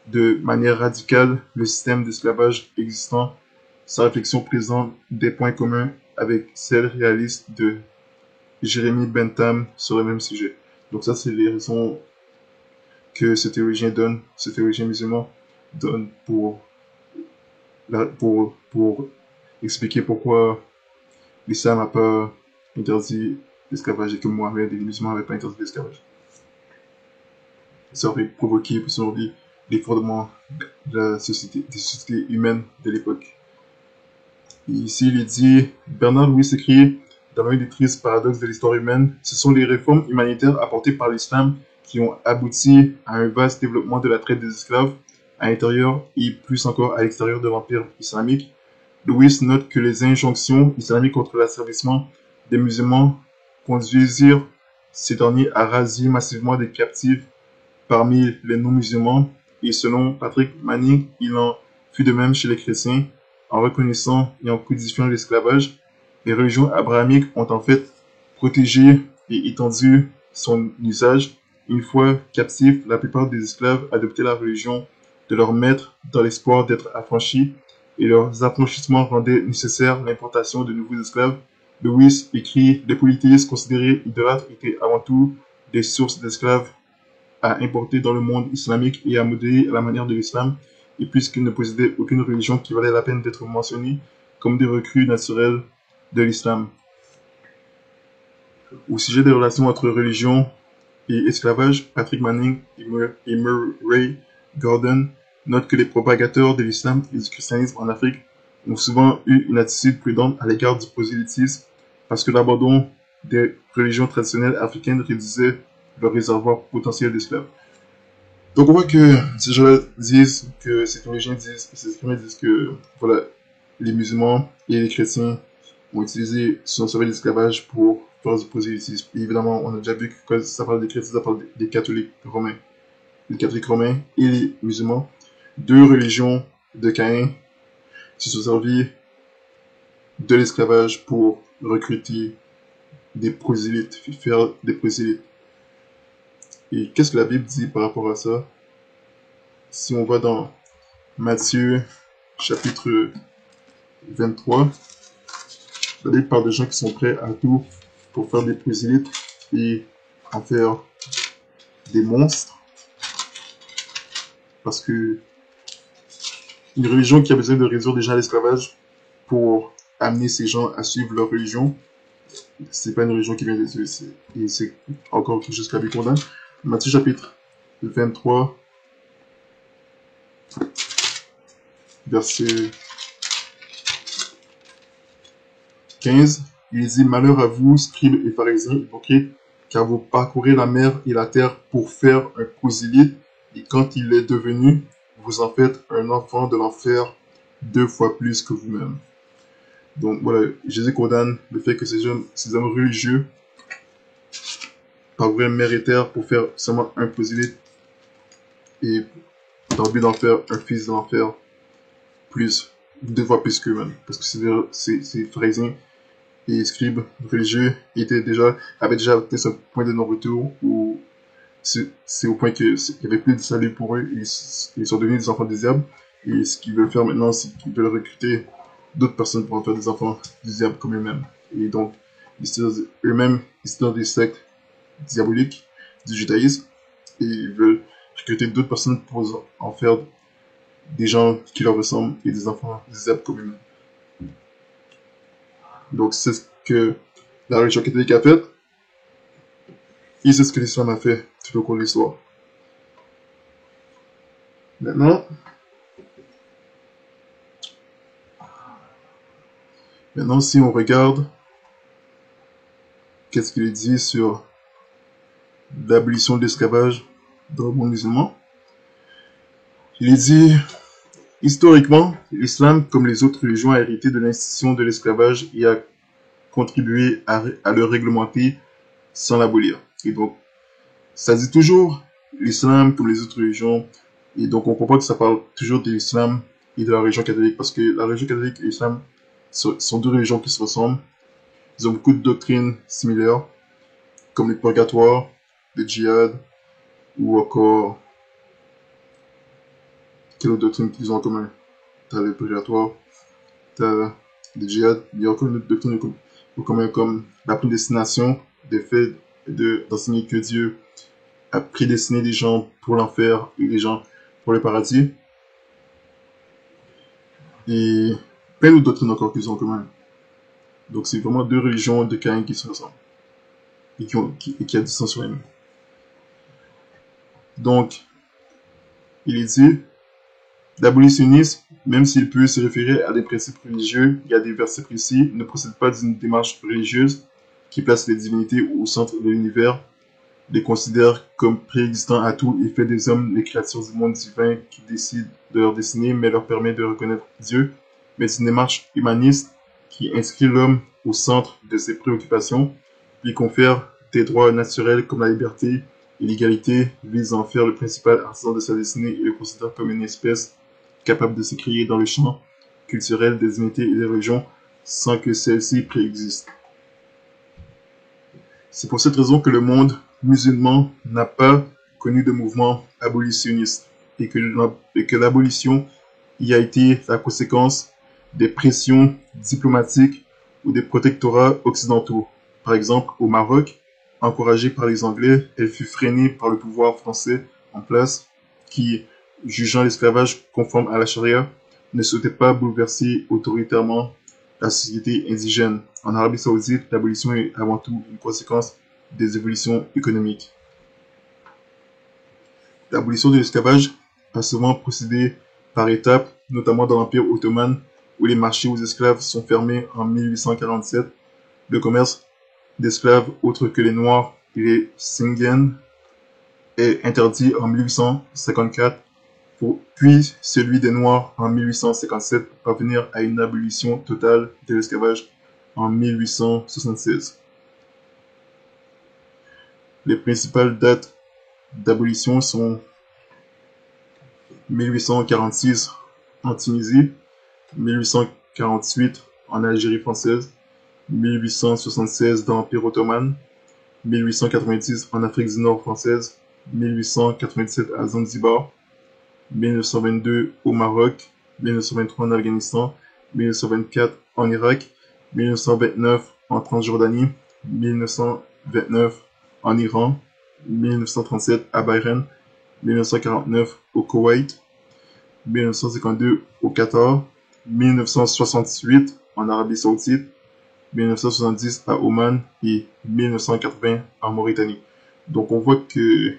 de manière radicale le système d'esclavage existant. Sa réflexion présente des points communs avec celle réaliste de Jérémy Bentham sur le même sujet. Donc ça, c'est les raisons que ce théologien musulman donne pour expliquer pourquoi l'islam n'a pas interdit l'esclavage et que Mohamed et les musulmans n'avaient pas interdit l'esclavage. Ça aurait provoqué, selon lui, l'effondrement de la société, des sociétés humaines de l'époque. Et ici, il est dit, Bernard Louis s'écrit, dans l'un des tristes paradoxes de l'histoire humaine, ce sont les réformes humanitaires apportées par l'islam qui ont abouti à un vaste développement de la traite des esclaves à l'intérieur et plus encore à l'extérieur de l'empire islamique. Louis note que les injonctions islamiques contre l'asservissement des musulmans conduisirent ces derniers à raser massivement des captifs parmi les non-musulmans, et selon Patrick Manning, il en fut de même chez les chrétiens. En reconnaissant et en codifiant l'esclavage, les religions abrahamiques ont en fait protégé et étendu son usage. Une fois captifs, la plupart des esclaves adoptaient la religion de leur maître dans l'espoir d'être affranchis, et leurs affranchissements rendaient nécessaire l'importation de nouveaux esclaves. Lewis écrit: les polythéistes considérés idolâtres étaient avant tout des sources d'esclaves à importer dans le monde islamique et à modeler à la manière de l'islam, et puisqu'ils ne possédaient aucune religion qui valait la peine d'être mentionnée comme des recrues naturelles de l'islam. Au sujet des relations entre religion et esclavage, Patrick Manning et Murray Gordon notent que les propagateurs de l'islam et du christianisme en Afrique ont souvent eu une attitude prudente à l'égard du prosélytisme parce que l'abandon des religions traditionnelles africaines réduisait leur réservoir potentiel d'esclaves. Donc on voit que ces gens-là disent que ces théologiens disent que voilà, les musulmans et les chrétiens ont utilisé son service d'esclavage pour faire du prosélytisme. Et évidemment, on a déjà vu que quand ça parle des chrétiens, ça parle des catholiques romains. Les catholiques romains et les musulmans, deux religions de Caïn, se sont servis de l'esclavage pour recruter des prosélytes, faire des prosélytes. Et qu'est-ce que la Bible dit par rapport à ça? Si on va dans Matthieu chapitre 23, la Bible parle de gens qui sont prêts à tout pour faire des prosélytes et en faire des monstres. Parce que une religion qui a besoin de réduire déjà l'esclavage pour amener ces gens à suivre leur religion, c'est pas une religion qui vient de Dieu, et c'est encore quelque chose que la Bible condamne. Matthieu chapitre 23, verset 15, il dit: malheur à vous, scribes et pharisiens hypocrites, car vous parcourez la mer et la terre pour faire un prosélyte, et quand il est devenu, vous en faites un enfant de l'enfer 2 fois plus que vous-même. Donc voilà, Jésus condamne le fait que ces hommes religieux parcouraient mer et terre pour faire seulement un prosélyte, et dans le but d'en faire un fils de l'enfer plus, 2 fois plus qu'eux-mêmes. Parce que ces pharisiens et scribes religieux avaient déjà atteint ce point de non-retour où c'est au point qu'il n'y avait plus de salut pour eux, ils sont devenus des enfants du diable, et ce qu'ils veulent faire maintenant, c'est qu'ils veulent recruter d'autres personnes pour en faire des enfants du diable comme eux-mêmes. Et donc, eux-mêmes, ils sont dans des sectes diaboliques du judaïsme, et ils veulent recruter d'autres personnes pour en faire des gens qui leur ressemblent et des enfants du diable comme eux-mêmes. Donc, c'est ce que la religion catholique a fait, et c'est ce que l'islam a fait tout au cours de l'histoire. Maintenant, si on regarde qu'est-ce qu'il dit sur l'abolition de l'esclavage dans le monde musulman, il dit: historiquement, l'islam, comme les autres religions, a hérité de l'institution de l'esclavage et a contribué à le réglementer sans l'abolir. Et donc, ça dit toujours l'islam comme les autres religions, et donc on comprend que ça parle toujours de l'islam et de la religion catholique, parce que la religion catholique et l'islam sont deux religions qui se ressemblent. Ils ont beaucoup de doctrines similaires, comme le purgatoire, le djihad, ou encore... Quelle autre doctrine qu'ils ont en commun? T'as le purgatoire, t'as le djihad, il y a encore une autre doctrine en commun, comme la prédestination, des faits d'enseigner que Dieu a prédestiné les gens pour l'enfer et les gens pour le paradis. Et plein d'autres doctrines encore qu'ils ont en commun. Donc c'est vraiment deux religions de Caïn qui se ressemblent et qui a distance sur elles. Donc, il est dit, l'abolitionnisme, même s'il peut se référer à des principes religieux et à des versets précis, ne procède pas d'une démarche religieuse qui place les divinités au centre de l'univers, les considère comme préexistants à tout et fait des hommes les créatures du monde divin qui décident de leur destinée mais leur permet de reconnaître Dieu, mais une démarche humaniste qui inscrit l'homme au centre de ses préoccupations, lui confère des droits naturels comme la liberté et l'égalité, vise à en faire le principal artisan de sa destinée et le considère comme une espèce capable de s'écrier dans le champ culturel des unités et des religions sans que celles-ci préexistent. C'est pour cette raison que le monde musulman n'a pas connu de mouvement abolitionniste et que l'abolition y a été la conséquence des pressions diplomatiques ou des protectorats occidentaux. Par exemple, au Maroc, encouragée par les Anglais, elle fut freinée par le pouvoir français en place qui, jugeant l'esclavage conforme à la charia, ne souhaitait pas bouleverser autoritairement la société indigène. En Arabie Saoudite, l'abolition est avant tout une conséquence des évolutions économiques. L'abolition de l'esclavage a souvent procédé par étapes, notamment dans l'Empire ottoman, où les marchés aux esclaves sont fermés en 1847. Le commerce d'esclaves autres que les Noirs et les Singhen est interdit en 1854, puis celui des Noirs en 1857 pour parvenir à une abolition totale de l'esclavage en 1876. Les principales dates d'abolition sont 1846 en Tunisie, 1848 en Algérie française, 1876 dans l'Empire ottoman, 1890 en Afrique du Nord française, 1897 à Zanzibar, 1922 au Maroc, 1923 en Afghanistan, 1924 en Irak, 1929 en Transjordanie, 1929 en Iran, 1937 à Bahreïn, 1949 au Koweït, 1952 au Qatar, 1968 en Arabie Saoudite, 1970 à Oman et 1980 en Mauritanie. Donc on voit que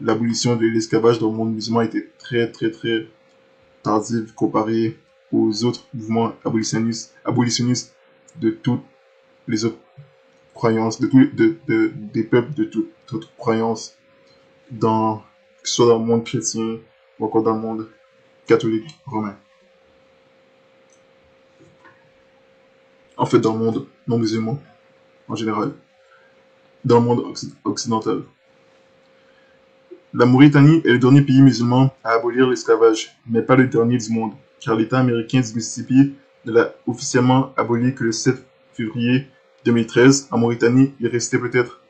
l'abolition de l'esclavage dans le monde musulman était très tardive comparée aux autres mouvements abolitionnistes de toutes les autres croyances, des peuples de toutes autres croyances, que ce soit dans le monde chrétien ou encore dans le monde catholique romain. En fait, dans le monde non musulman, en général, dans le monde occidental. La Mauritanie est le dernier pays musulman à abolir l'esclavage, mais pas le dernier du monde, car l'État américain du Mississippi ne l'a officiellement aboli que le 7 février 2013. En Mauritanie, il restait peut-être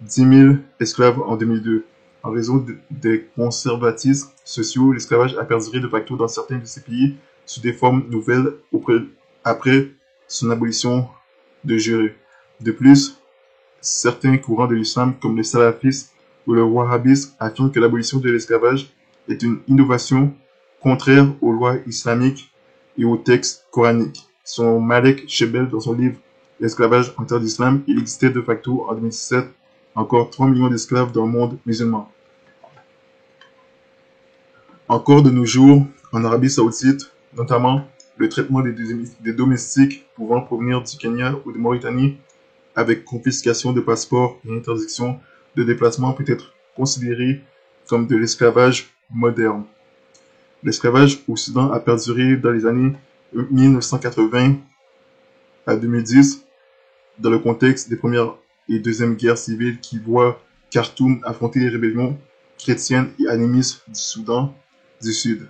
10 000 esclaves en 2002. En raison des conservatismes sociaux, l'esclavage a perduré de facto dans certains de ces pays sous des formes nouvelles après son abolition de jure. De plus, certains courants de l'islam, comme le salafisme ou le wahhabisme, affirment que l'abolition de l'esclavage est une innovation contraire aux lois islamiques et aux textes coraniques. Selon Malek Shebel dans son livre L'esclavage en terre d'islam, il existait de facto en 2017 encore 3 millions d'esclaves dans le monde musulman. Encore de nos jours, en Arabie Saoudite, notamment, le traitement des domestiques pouvant provenir du Kenya ou de Mauritanie, avec confiscation de passeports et interdiction de déplacement, peut être considéré comme de l'esclavage moderne. L'esclavage au Soudan a perduré dans les années 1980 à 2010, dans le contexte des premières et deuxièmes guerres civiles qui voient Khartoum affronter les rébellions chrétiennes et animistes du Soudan du Sud.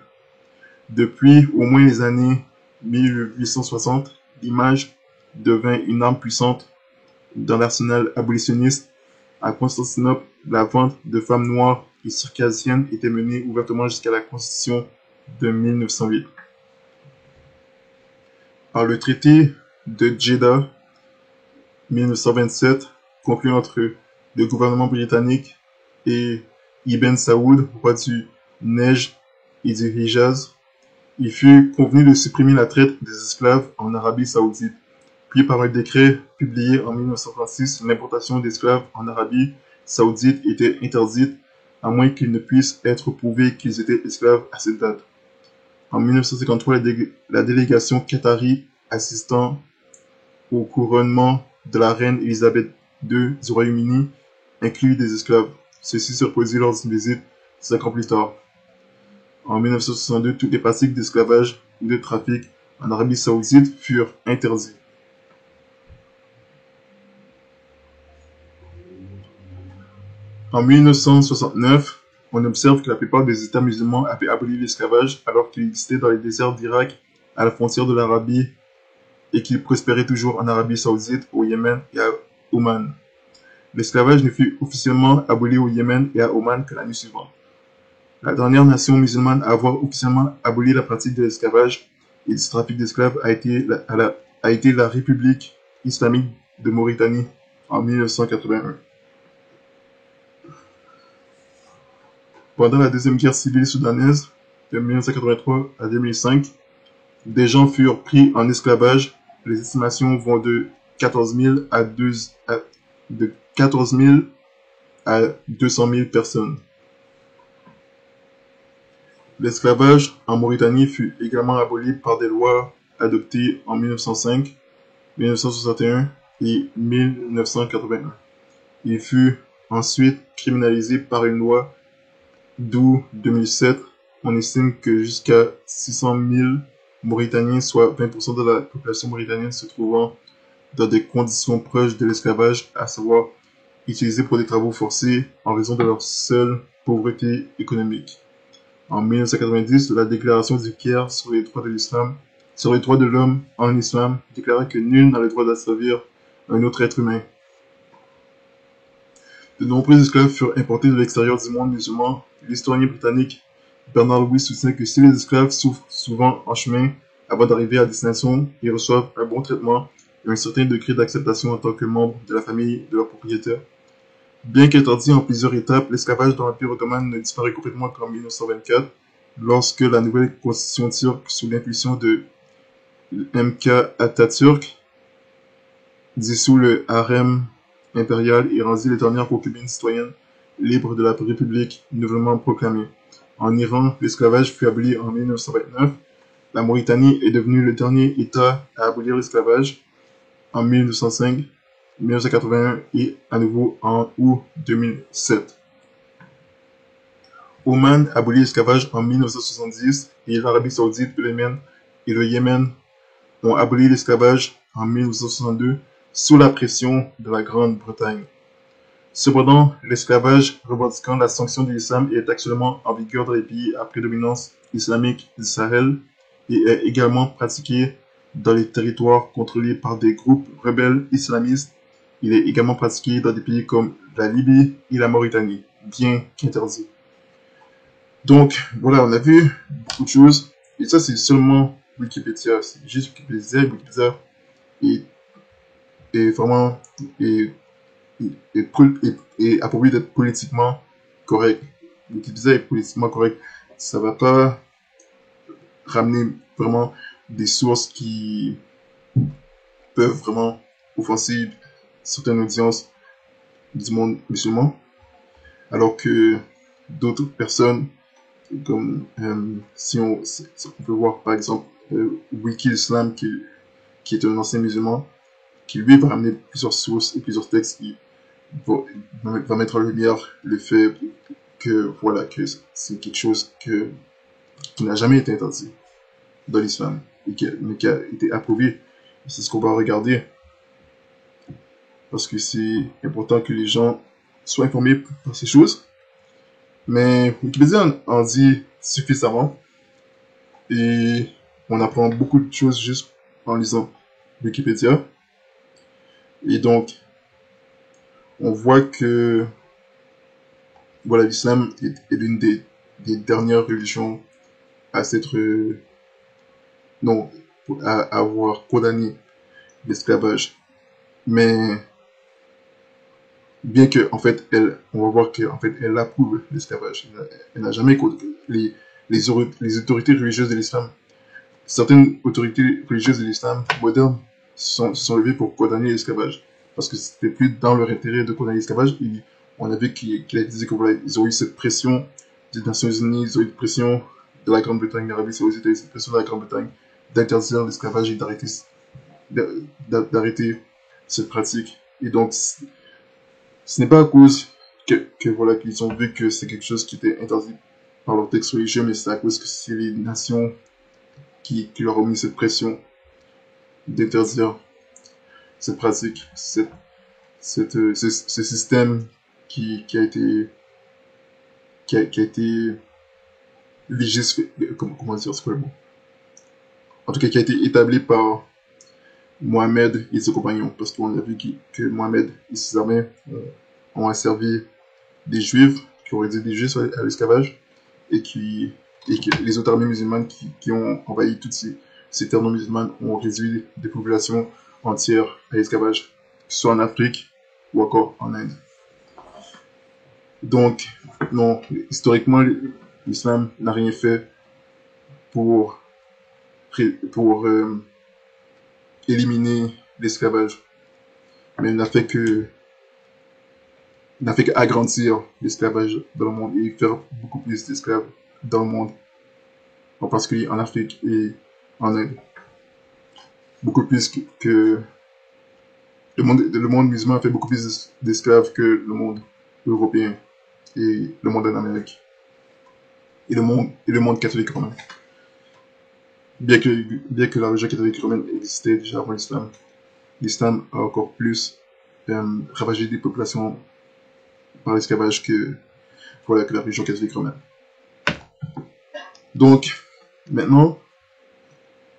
Depuis au moins les années 1860, l'image devint une arme puissante dans l'arsenal abolitionniste. À Constantinople, la vente de femmes noires et circassiennes était menée ouvertement jusqu'à la Constitution de 1908. Par le traité de Jeddah 1927, conclu entre le gouvernement britannique et Ibn Saoud, roi du Nejd et du Hijaz, il fut convenu de supprimer la traite des esclaves en Arabie Saoudite. Puis par un décret publié en 1936, l'importation d'esclaves en Arabie Saoudite était interdite, à moins qu'il ne puisse être prouvé qu'ils étaient esclaves à cette date. En 1953, la délégation qatari assistant au couronnement de la reine Elisabeth II du Royaume-Uni inclut des esclaves. Ceci se produit lors d'une visite 5 ans plus tard. En 1962, toutes les pratiques d'esclavage ou de trafic en Arabie Saoudite furent interdites. En 1969, on observe que la plupart des États musulmans avaient aboli l'esclavage alors qu'il existait dans les déserts d'Irak, à la frontière de l'Arabie, et qu'il prospérait toujours en Arabie Saoudite, au Yémen et à Oman. L'esclavage ne fut officiellement aboli au Yémen et à Oman que l'année suivante. La dernière nation musulmane à avoir officiellement aboli la pratique de l'esclavage et du trafic d'esclaves a été la République islamique de Mauritanie en 1981. Pendant la deuxième guerre civile soudanaise de 1983 à 2005, des gens furent pris en esclavage. Les estimations vont de 14 000 à 200 000 personnes. L'esclavage en Mauritanie fut également aboli par des lois adoptées en 1905, 1961 et 1981. Il fut ensuite criminalisé par une loi d'août 2007. On estime que jusqu'à 600 000 Mauritaniens, soit 20% de la population mauritanienne, se trouvant dans des conditions proches de l'esclavage, à savoir utilisés pour des travaux forcés en raison de leur seule pauvreté économique. En 1990, la Déclaration du Caire sur les droits de l'homme en islam déclara que nul n'a le droit d'asservir un autre être humain. De nombreux esclaves furent importés de l'extérieur du monde musulman. L'historien britannique Bernard Lewis soutient que si les esclaves souffrent souvent en chemin avant d'arriver à destination, ils reçoivent un bon traitement et un certain degré d'acceptation en tant que membres de la famille de leur propriétaire. Bien qu'interdit en plusieurs étapes, l'esclavage dans l'Empire ottoman ne disparaît complètement qu'en 1924, lorsque la nouvelle constitution turque, sous l'impulsion de M.K. Atatürk, dissout le harem impérial et rendit les dernières concubines citoyennes libres de la République nouvellement proclamée. En Iran, l'esclavage fut aboli en 1929. La Mauritanie est devenue le dernier État à abolir l'esclavage en 1905, 1981 et à nouveau en août 2007. Oman abolit l'esclavage en 1970 et l'Arabie Saoudite, le Yémen ont aboli l'esclavage en 1962 sous la pression de la Grande-Bretagne. Cependant, l'esclavage revendiquant la sanction de l'islam est actuellement en vigueur dans les pays à prédominance islamique du Sahel et est également pratiqué dans les territoires contrôlés par des groupes rebelles islamistes. Il est également pratiqué dans des pays comme la Libye et la Mauritanie, bien qu'interdit. Donc, voilà, on a vu beaucoup de choses. Et ça, c'est seulement Wikipédia. C'est juste Wikipédia. Wikipédia est vraiment est approprié d'être politiquement correct. Wikipédia est politiquement correct. Ça va pas ramener vraiment des sources qui peuvent vraiment offenser certaines audiences du monde musulman, alors que d'autres personnes, comme si on peut voir par exemple Wiki Islam, qui est un ancien musulman, qui lui va ramener plusieurs sources et plusieurs textes qui va mettre en lumière le fait que voilà, que c'est quelque chose qui n'a jamais été interdit dans l'islam, mais qui a été approuvé. C'est ce qu'on va regarder, parce que c'est important que les gens soient informés par ces choses. Mais Wikipédia en dit suffisamment, et on apprend beaucoup de choses juste en lisant Wikipédia. Et donc, on voit que voilà, l'islam est l'une des dernières religions à s'être à avoir condamné l'esclavage. Mais bien que en fait on va voir qu'en fait elle approuve l'esclavage. Elle n'a jamais les autorités religieuses de l'islam. Certaines autorités religieuses de l'islam moderne se sont levées pour condamner l'esclavage, parce que c'était plus dans leur intérêt de condamner l'esclavage. On a vu qu'il a dit que voilà, ils ont eu cette pression des Nations Unies, ils ont eu cette pression de la Grande-Bretagne, l'Arabie Saoudite a eu cette pression de la Grande-Bretagne d'interdire l'esclavage et d'arrêter cette pratique. Et donc, ce n'est pas à cause que voilà, qu'ils ont vu que c'est quelque chose qui était interdit par leur texte religieux, mais c'est à cause que c'est les nations qui leur ont mis cette pression d'interdire cette pratique, ce système qui a été qui a été comment dire, c'est quoi le mot? En tout cas, qui a été établi par Mohamed et ses compagnons, parce qu'on a vu que Mohamed et ses armées ont asservi des Juifs, qui ont réduit des Juifs à l'esclavage, et que les autres armées musulmanes qui ont envahi toutes ces terres non musulmanes ont réduit des populations entières à l'esclavage, que ce soit en Afrique ou encore en Inde. Donc, non, historiquement, l'islam n'a rien fait pour, pour éliminer l'esclavage, mais n'a fait qu'agrandir l'esclavage dans le monde et faire beaucoup plus d'esclaves dans le monde, en particulier en Afrique et en Inde. Beaucoup plus que le monde musulman a fait beaucoup plus d'esclaves que le monde européen et le monde en Amérique. Et le monde catholique romain. Bien que la religion catholique romaine existait déjà avant l'islam, l'islam a encore plus ravagé des populations par l'esclavage que la religion catholique romaine. Donc, maintenant,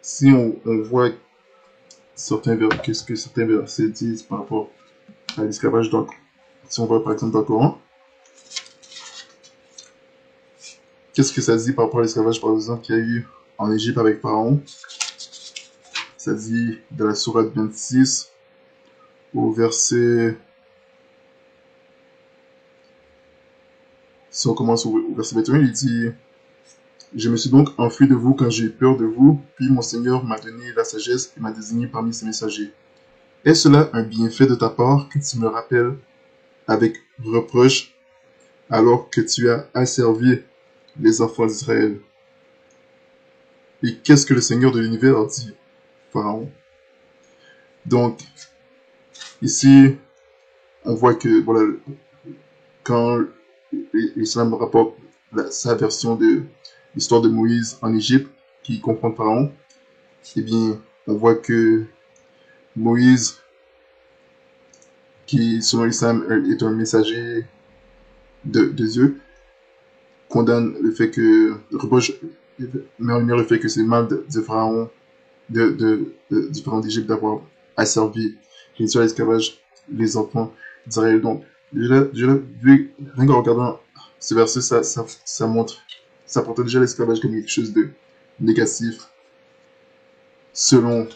si on voit qu'est-ce que certains versets disent par rapport à l'esclavage, donc, si on voit par exemple dans le Coran, qu'est-ce que ça dit par rapport à l'esclavage, par exemple, qu'il y a eu en Égypte avec Pharaon? Ça dit dans la sourate 26, au verset... Si on commence au verset 21, il dit... Je me suis donc enfui de vous quand j'ai eu peur de vous, puis mon Seigneur m'a donné la sagesse et m'a désigné parmi ses messagers. Est-ce cela un bienfait de ta part que tu me rappelles avec reproche alors que tu as asservi les enfants d'Israël? Et qu'est-ce que le Seigneur de l'univers a dit, Pharaon? Donc, ici, on voit que, voilà, quand l'islam rapporte sa version de l'histoire de Moïse en Égypte, qui comprend Pharaon, eh bien, on voit que Moïse, qui selon l'islam est un messager de Dieu, condamne le fait que, reproche, met en lumière le fait que c'est mal de Pharaon, du Pharaon d'Égypte d'avoir asservi, réduit à l'esclavage les enfants d'Israël. Donc, déjà, vu, rien qu'en regardant ce verset, ça montre, ça porte déjà l'esclavage comme quelque chose de négatif, selon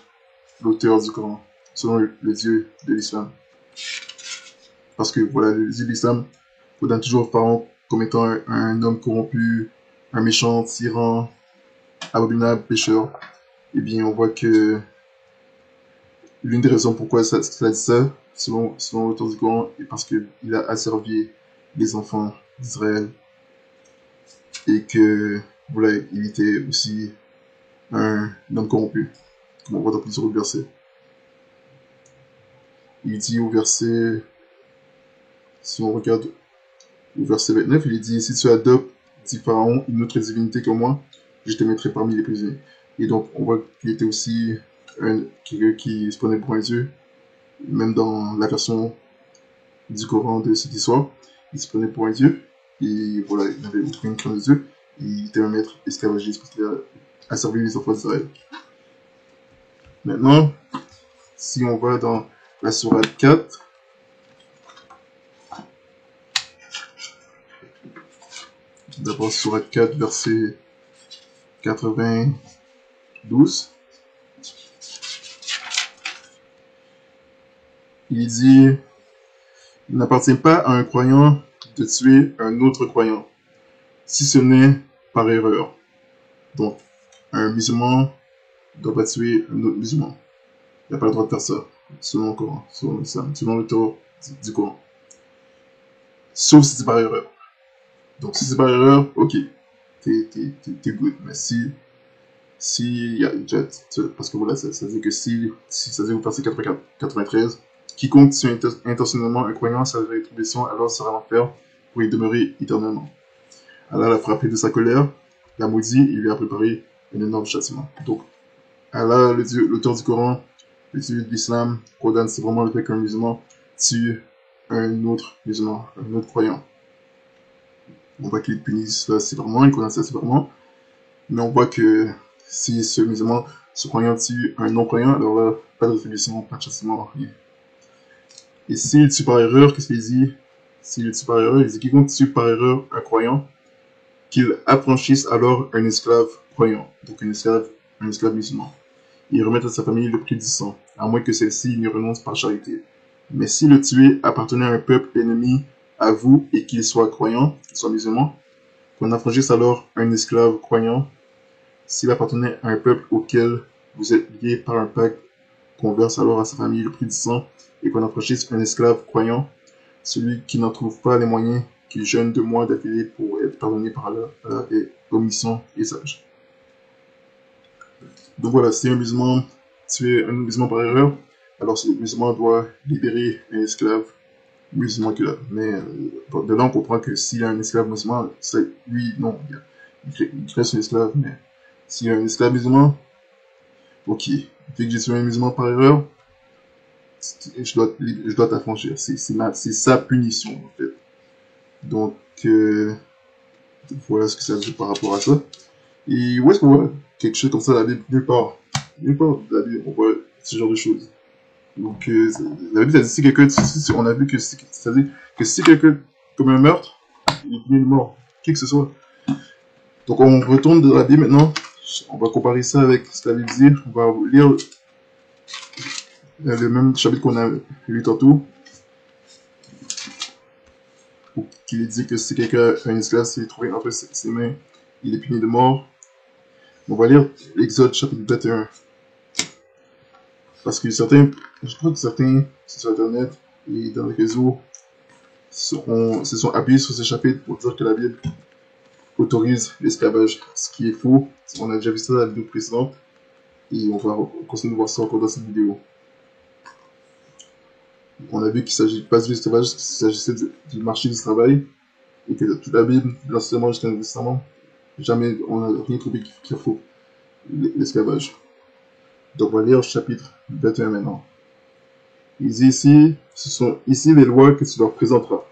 l'auteur du Coran, selon le Dieu de l'islam. Parce que, voilà, le Dieu de l'islam condamne toujours Pharaon comme étant un homme corrompu, un méchant, tyran, abominable, pécheur. Eh bien, on voit que l'une des raisons pourquoi ça dit ça, selon l'auteur du Coran, est parce qu'il a asservi les enfants d'Israël et que, voilà, il était aussi un homme corrompu, comme on voit dans plusieurs versets. Il dit au verset, si on regarde au verset 29, il dit, si tu adoptes, dit Pharaon, une autre divinité que moi, je te mettrai parmi les prisonniers. Et donc, on voit qu'il était aussi quelqu'un qui se prenait pour un dieu, même dans la version du Coran de cette histoire, il se prenait pour un dieu, et voilà, il n'avait aucune crainte de Dieu, et il était un maître esclavagiste parce qu'il a asservi les enfants d'Israël. Maintenant, si on va dans la sourate 4, d'abord sourate 4, verset 92, il dit, il n'appartient pas à un croyant de tuer un autre croyant, si ce n'est par erreur. Donc, un musulman ne doit pas tuer un autre musulman. Il n'a pas le droit de faire ça, selon le Coran, selon l'islam, selon le Torah du Coran. Sauf si c'est par erreur. Donc, si c'est par erreur, ok, t'es good. Mais si y a, parce que voilà, ça dit que si ça dit au verset 93, quiconque tue intentionnellement un croyant sa rétribution, alors sera l'enfer pour y demeurer éternellement. Allah l'a frappé de sa colère, l'a maudit et lui a préparé un énorme châtiment. Donc, Allah, l'auteur du Coran, le Dieu de l'islam, condamne sévèrement le fait qu'un musulman tue un autre musulman, un autre croyant. On voit qu'il punit ça sévèrement, il condamne ça sévèrement. Mais on voit que si ce musulman, ce croyant tue un non-croyant, alors là, pas de rétribution, pas de châtiment, rien. Et s'il tue par erreur, qu'est-ce qu'il dit? S'il tue par erreur, il dit quiconque tue par erreur un croyant, qu'il affranchisse alors un esclave croyant, donc un esclave musulman. Il remet à sa famille le prix du sang, à moins que celle-ci n'y renonce par charité. Mais si le tué appartenait à un peuple ennemi à vous et qu'il soit croyant, qu'il soit musulman, qu'on affranchisse alors un esclave croyant. S'il appartenait à un peuple auquel vous êtes lié par un pacte, qu'on verse alors à sa famille le prix du sang et qu'on affranchisse un esclave croyant, celui qui n'en trouve pas les moyens, qui jeûne 2 mois d'affilée pour être pardonné par Allah est omission et sage. Donc voilà, si un musulman tue un musulman par erreur, alors ce musulman doit libérer un esclave musulman qu'il a. Mais de là, on comprend que s'il y a un esclave musulman, lui, non, il reste un esclave, mais s'il y a un esclave musulman, ok, vu que j'ai tué un musulman par erreur, je dois t'affranchir. C'est sa punition, en fait. Donc, voilà ce que ça dit par rapport à ça. Et où est-ce qu'on voit quelque chose comme ça dans la Bible? Nulle part. Nulle part dans la Bible, on voit ce genre de choses. Donc, la Bible, ça dit si quelqu'un, on a vu que ça dit que si quelqu'un commet un meurtre, il est puni de mort, qui que ce soit. Donc, on retourne dans la Bible maintenant. On va comparer ça avec ce que la Bible dit. On va lire le même chapitre qu'on a lu tantôt. Qui dit que si quelqu'un a un esclave, s'il est trouvé entre ses mains, il est puni de mort. On va lire l'Exode chapitre 21. Parce que certains, je crois que certains sur Internet et dans les réseaux se sont appuyés sur ce chapitre pour dire que la Bible autorise l'esclavage. Ce qui est faux. On a déjà vu ça dans la vidéo précédente. Et on va continuer de voir ça encore dans cette vidéo. On a vu qu'il ne s'agit pas de l'esclavage, qu'il s'agissait du marché du travail. Et que toute la Bible, de l'Ancien jusqu'à le Nouveau Testament, jamais on n'a rien trouvé qui est faux. L'esclavage. Donc on va lire le chapitre 21 maintenant. Il dit ici, ce sont ici les lois que tu leur présenteras.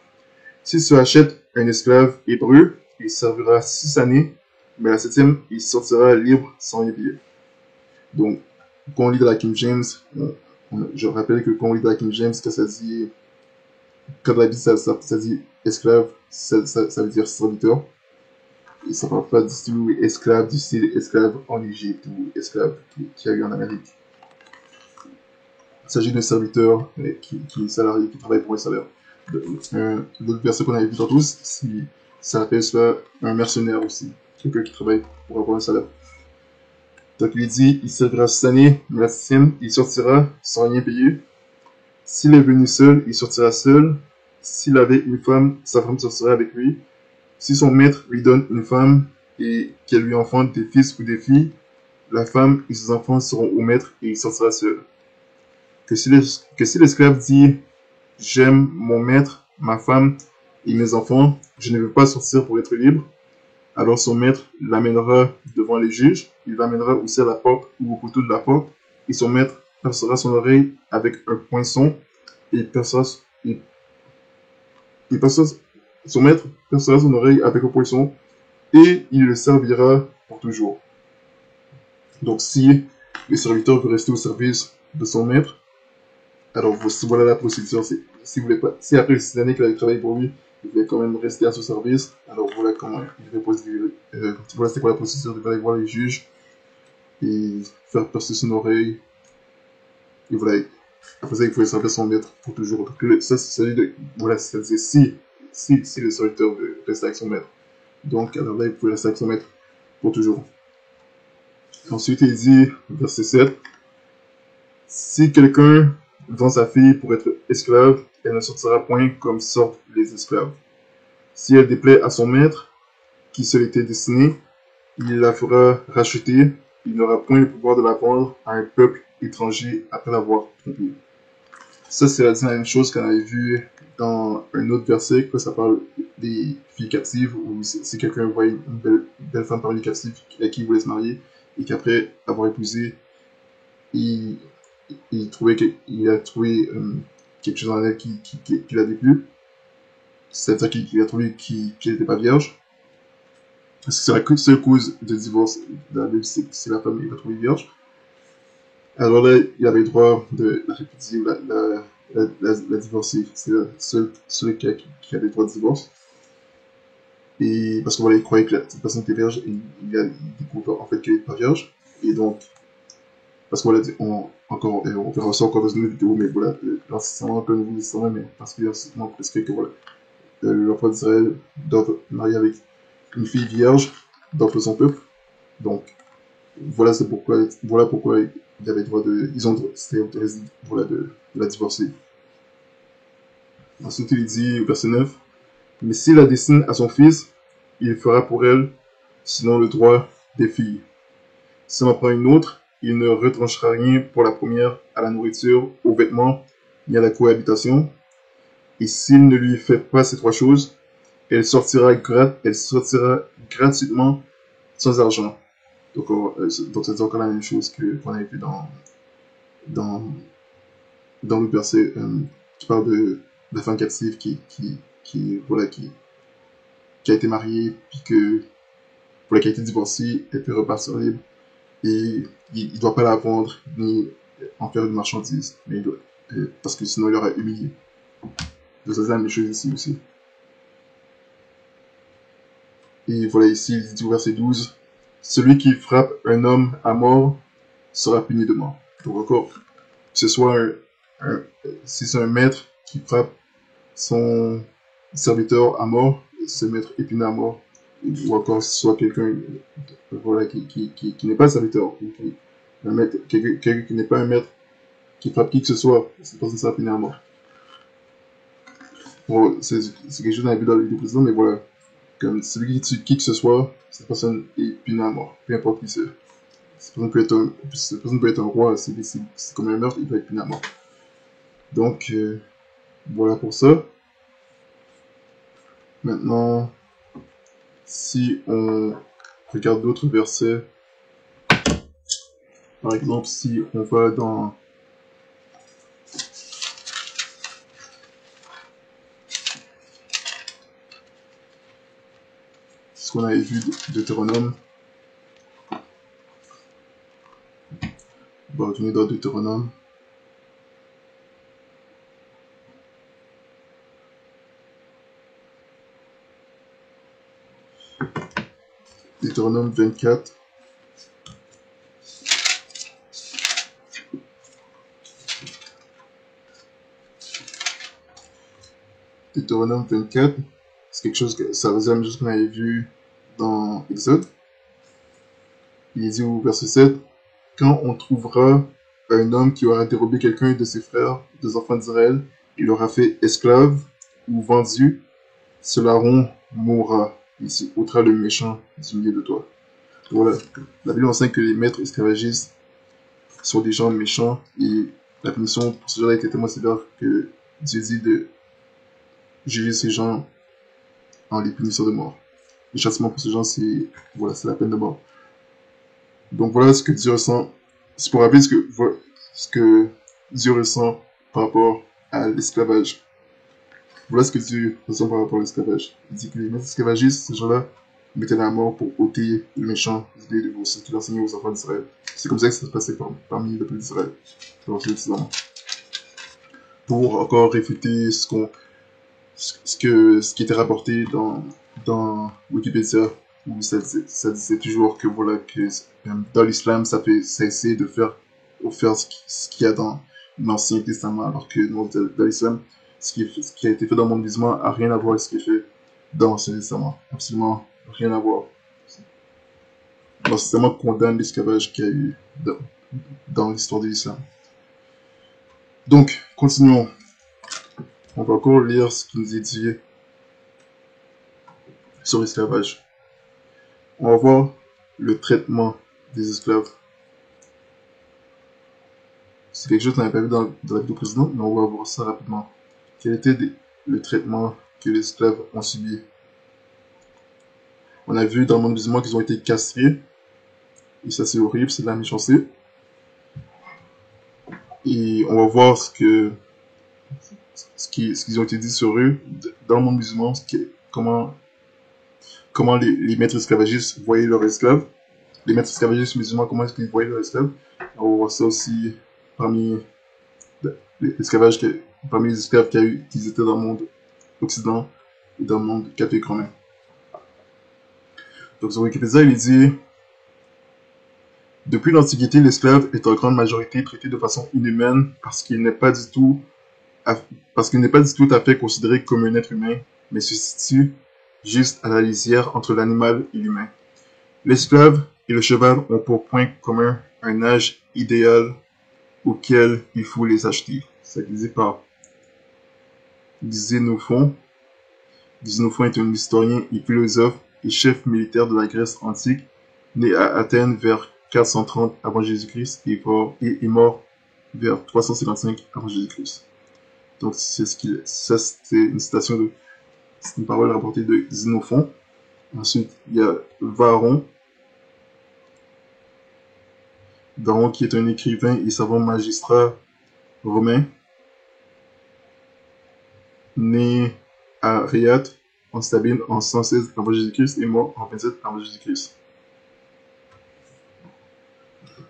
Si tu achètes un esclave hébreu, il servira 6 années, mais la 7e, il sortira libre sans les billets. Donc, quand on lit dans la King James, je rappelle que quand on lit dans la King James, quand ça dit, quand la Bible ça dit esclave, ça veut dire serviteur. Et ça ne parle pas du style esclave, du style esclave en Égypte ou esclave qui a eu en Amérique. Il s'agit d'un serviteur qui est salarié, qui travaille pour un salaire. L'autre verset qu'on avait vu tantôt, ça appelle cela un mercenaire aussi. Quelqu'un qui travaille pour avoir un salaire. Donc il dit, il servira 6 années, mais la 6e, il sortira sans rien payer. S'il est venu seul, il sortira seul. S'il avait une femme, sa femme sortira avec lui. Si son maître lui donne une femme et qu'elle lui enfante des fils ou des filles, la femme et ses enfants seront au maître et il sortira seul. Que si l'esclave dit « J'aime mon maître, ma femme et mes enfants, je ne veux pas sortir pour être libre », alors son maître l'amènera devant les juges, il l'amènera aussi à la porte ou au poteau de la porte, et son maître percera son oreille avec un poinçon, et son maître percera son oreille avec un poinçon, et il le servira pour toujours. Donc si le serviteur veut rester au service de son maître, alors voilà la procédure. Si après 6 années qu'il a travaillé pour lui, il voulait quand même rester à son service, alors voilà comment il devait procéder. Voilà c'est quoi la procédure, il devait aller voir les juges et faire percer son oreille. Et voilà, après ça il pouvait servir son maître pour toujours. Donc ça c'est celui de, voilà, c'est si le serviteur veut rester avec son maître. Donc alors là il pouvait rester avec son maître pour toujours. Ensuite il dit, verset 7, si quelqu'un vend sa fille pour être esclave, elle ne sortira point comme sortent les esclaves. Si elle déplaît à son maître, qui se l'était destiné, il la fera racheter, il n'aura point le pouvoir de la vendre à un peuple étranger après l'avoir trompée. Ça, c'est la même chose qu'on avait vu dans un autre verset, que ça parle des filles captives, ou si quelqu'un voit une belle femme parmi les captifs à qui il voulait se marier, et qu'après avoir épousé, il a trouvé quelque chose en elle qui l'a déplu. c'est-à-dire qu'il a trouvé qu'il n'était pas vierge. Parce que c'est la seule cause de divorce dans la Bible, c'est la femme qui a trouvé vierge. Alors là, il avait le droit de la répudier ou la divorcer. C'est le seul cas qui avait le droit de divorce. Et parce que voilà, il croyait que cette personne était vierge et il découvre en fait qu'elle n'est pas vierge. Et donc, parce que voilà, on verra ça encore dans une autre vidéo, mais voilà, l'enseignement que nous disons, mais particulièrement presque que voilà, l'enfant d'Israël doit marier avec une fille vierge d'entre son peuple. Donc, voilà pourquoi il avait le droit c'était autorisé, voilà, de la divorcer. Ensuite, il dit au verset 9, mais s'il la destine à son fils, il fera pour elle, selon le droit des filles. S'il en prend une autre, il ne retranchera rien pour la première à la nourriture, aux vêtements, ni à la cohabitation. Et s'il ne lui fait pas ces trois choses, elle sortira gratuitement sans argent. Donc c'est encore la même chose qu'on avait vu dans le verset qui parle de la femme captive qui a été mariée, puis qui a été divorcée, elle peut repartir libre. Et il ne doit pas la vendre ni en faire une marchandise, mais parce que sinon il aura humilié. Donc ça c'est la même chose ici aussi. Et voilà, ici il dit au verset 12, celui qui frappe un homme à mort sera puni de mort. Donc encore, que ce soit si c'est un maître qui frappe son serviteur à mort, ce maître est puni à mort. Ou encore si ce soit quelqu'un voilà, qui n'est pas un serviteur, quelqu'un qui n'est pas un maître, qui frappe qui que ce soit, cette personne sera punie à mort. Bon, c'est quelque chose qu'on a vu dans le vidéo précédente, mais voilà, comme celui qui tue qui que ce soit, cette personne est punie à mort, peu importe qui c'est. Cette personne peut être un roi, c'est comme un meurtre, il peut être puni à mort. Donc, voilà pour ça. Maintenant, si on regarde d'autres versets, par exemple, si on va dans ce qu'on avait vu de Deutéronome, on va retourner dans Deutéronome. Deutéronome 24. Deutéronome 24, c'est quelque chose que ça faisait la même chose qu'on avait vu dans Exode. Il dit au verset 7, quand on trouvera un homme qui aura dérobé quelqu'un de ses frères, des enfants d'Israël, il l'aura fait esclave ou vendu, ce larron mourra. Il s'y ôtera le méchant du milieu de toi. Voilà. La Bible enseigne que les maîtres esclavagistes sont des gens méchants et la punition pour ce genre-là était tellement sévère que Dieu dit de juger ces gens en les punissant de mort. Le châtiment pour ces gens, c'est la peine de mort. Donc voilà ce que Dieu ressent. C'est pour rappeler ce que Dieu ressent par rapport à l'esclavage. Voilà ce que Dieu ressent par rapport à l'esclavage. Il dit que les maîtres esclavagistes, ces gens-là, mettaient la mort pour ôter le méchant du milieu de vous, ce qu'il enseignait aux enfants d'Israël. C'est comme ça que ça se passait parmi le peuple d'Israël. Pour encore réfuter ce qui était rapporté dans Wikipédia, où ça disait toujours que voilà, que dans l'islam, ça essaie de faire ce qu'il y a dans l'Ancien Testament, alors que dans l'islam, ce qui a été fait dans le monde musulman a rien à voir avec ce qui est fait dans l'Ancien Testament. Absolument rien à voir. L'Ancien Testament condamne l'esclavage qu'il y a eu dans l'histoire de l'islam. Donc, continuons. On va encore lire ce qui nous est dit sur l'esclavage. On va voir le traitement des esclaves. C'est quelque chose qu'on n'avait pas vu dans la vidéo précédente, mais on va voir ça rapidement. Quel était le traitement que les esclaves ont subi? On a vu dans le monde musulman qu'ils ont été castrés. Et ça, c'est horrible, c'est de la méchanceté. Et on va voir ce ce qu'ils ont été dit sur eux dans le monde musulman, comment les maîtres esclavagistes voyaient leurs esclaves. Les maîtres esclavagistes musulmans, comment est-ce qu'ils voyaient leurs esclaves. On voit ça aussi parmi l'esclavage, parmi les esclaves qu'ils étaient dans le monde occident et dans le monde catholique romain. Donc sur Wikipédia, il est dit: depuis l'Antiquité, l'esclave est en grande majorité traité de façon inhumaine parce qu'il n'est pas du tout à fait considéré comme un être humain, mais se situe juste à la lisière entre l'animal et l'humain. L'esclave et le cheval ont pour point commun un âge idéal auquel il faut les acheter. C'est dit par Xénophon. Xénophon est un historien et philosophe et chef militaire de la Grèce antique, né à Athènes vers 430 avant Jésus-Christ et est mort vers 355 avant Jésus-Christ. Donc ça c'était une citation c'est une parole rapportée de Xénophon. Ensuite il y a Varron. Varron qui est un écrivain et savant magistrat romain, né à Réate en Sabine en 116 avant Jésus-Christ et mort en 27 avant Jésus-Christ.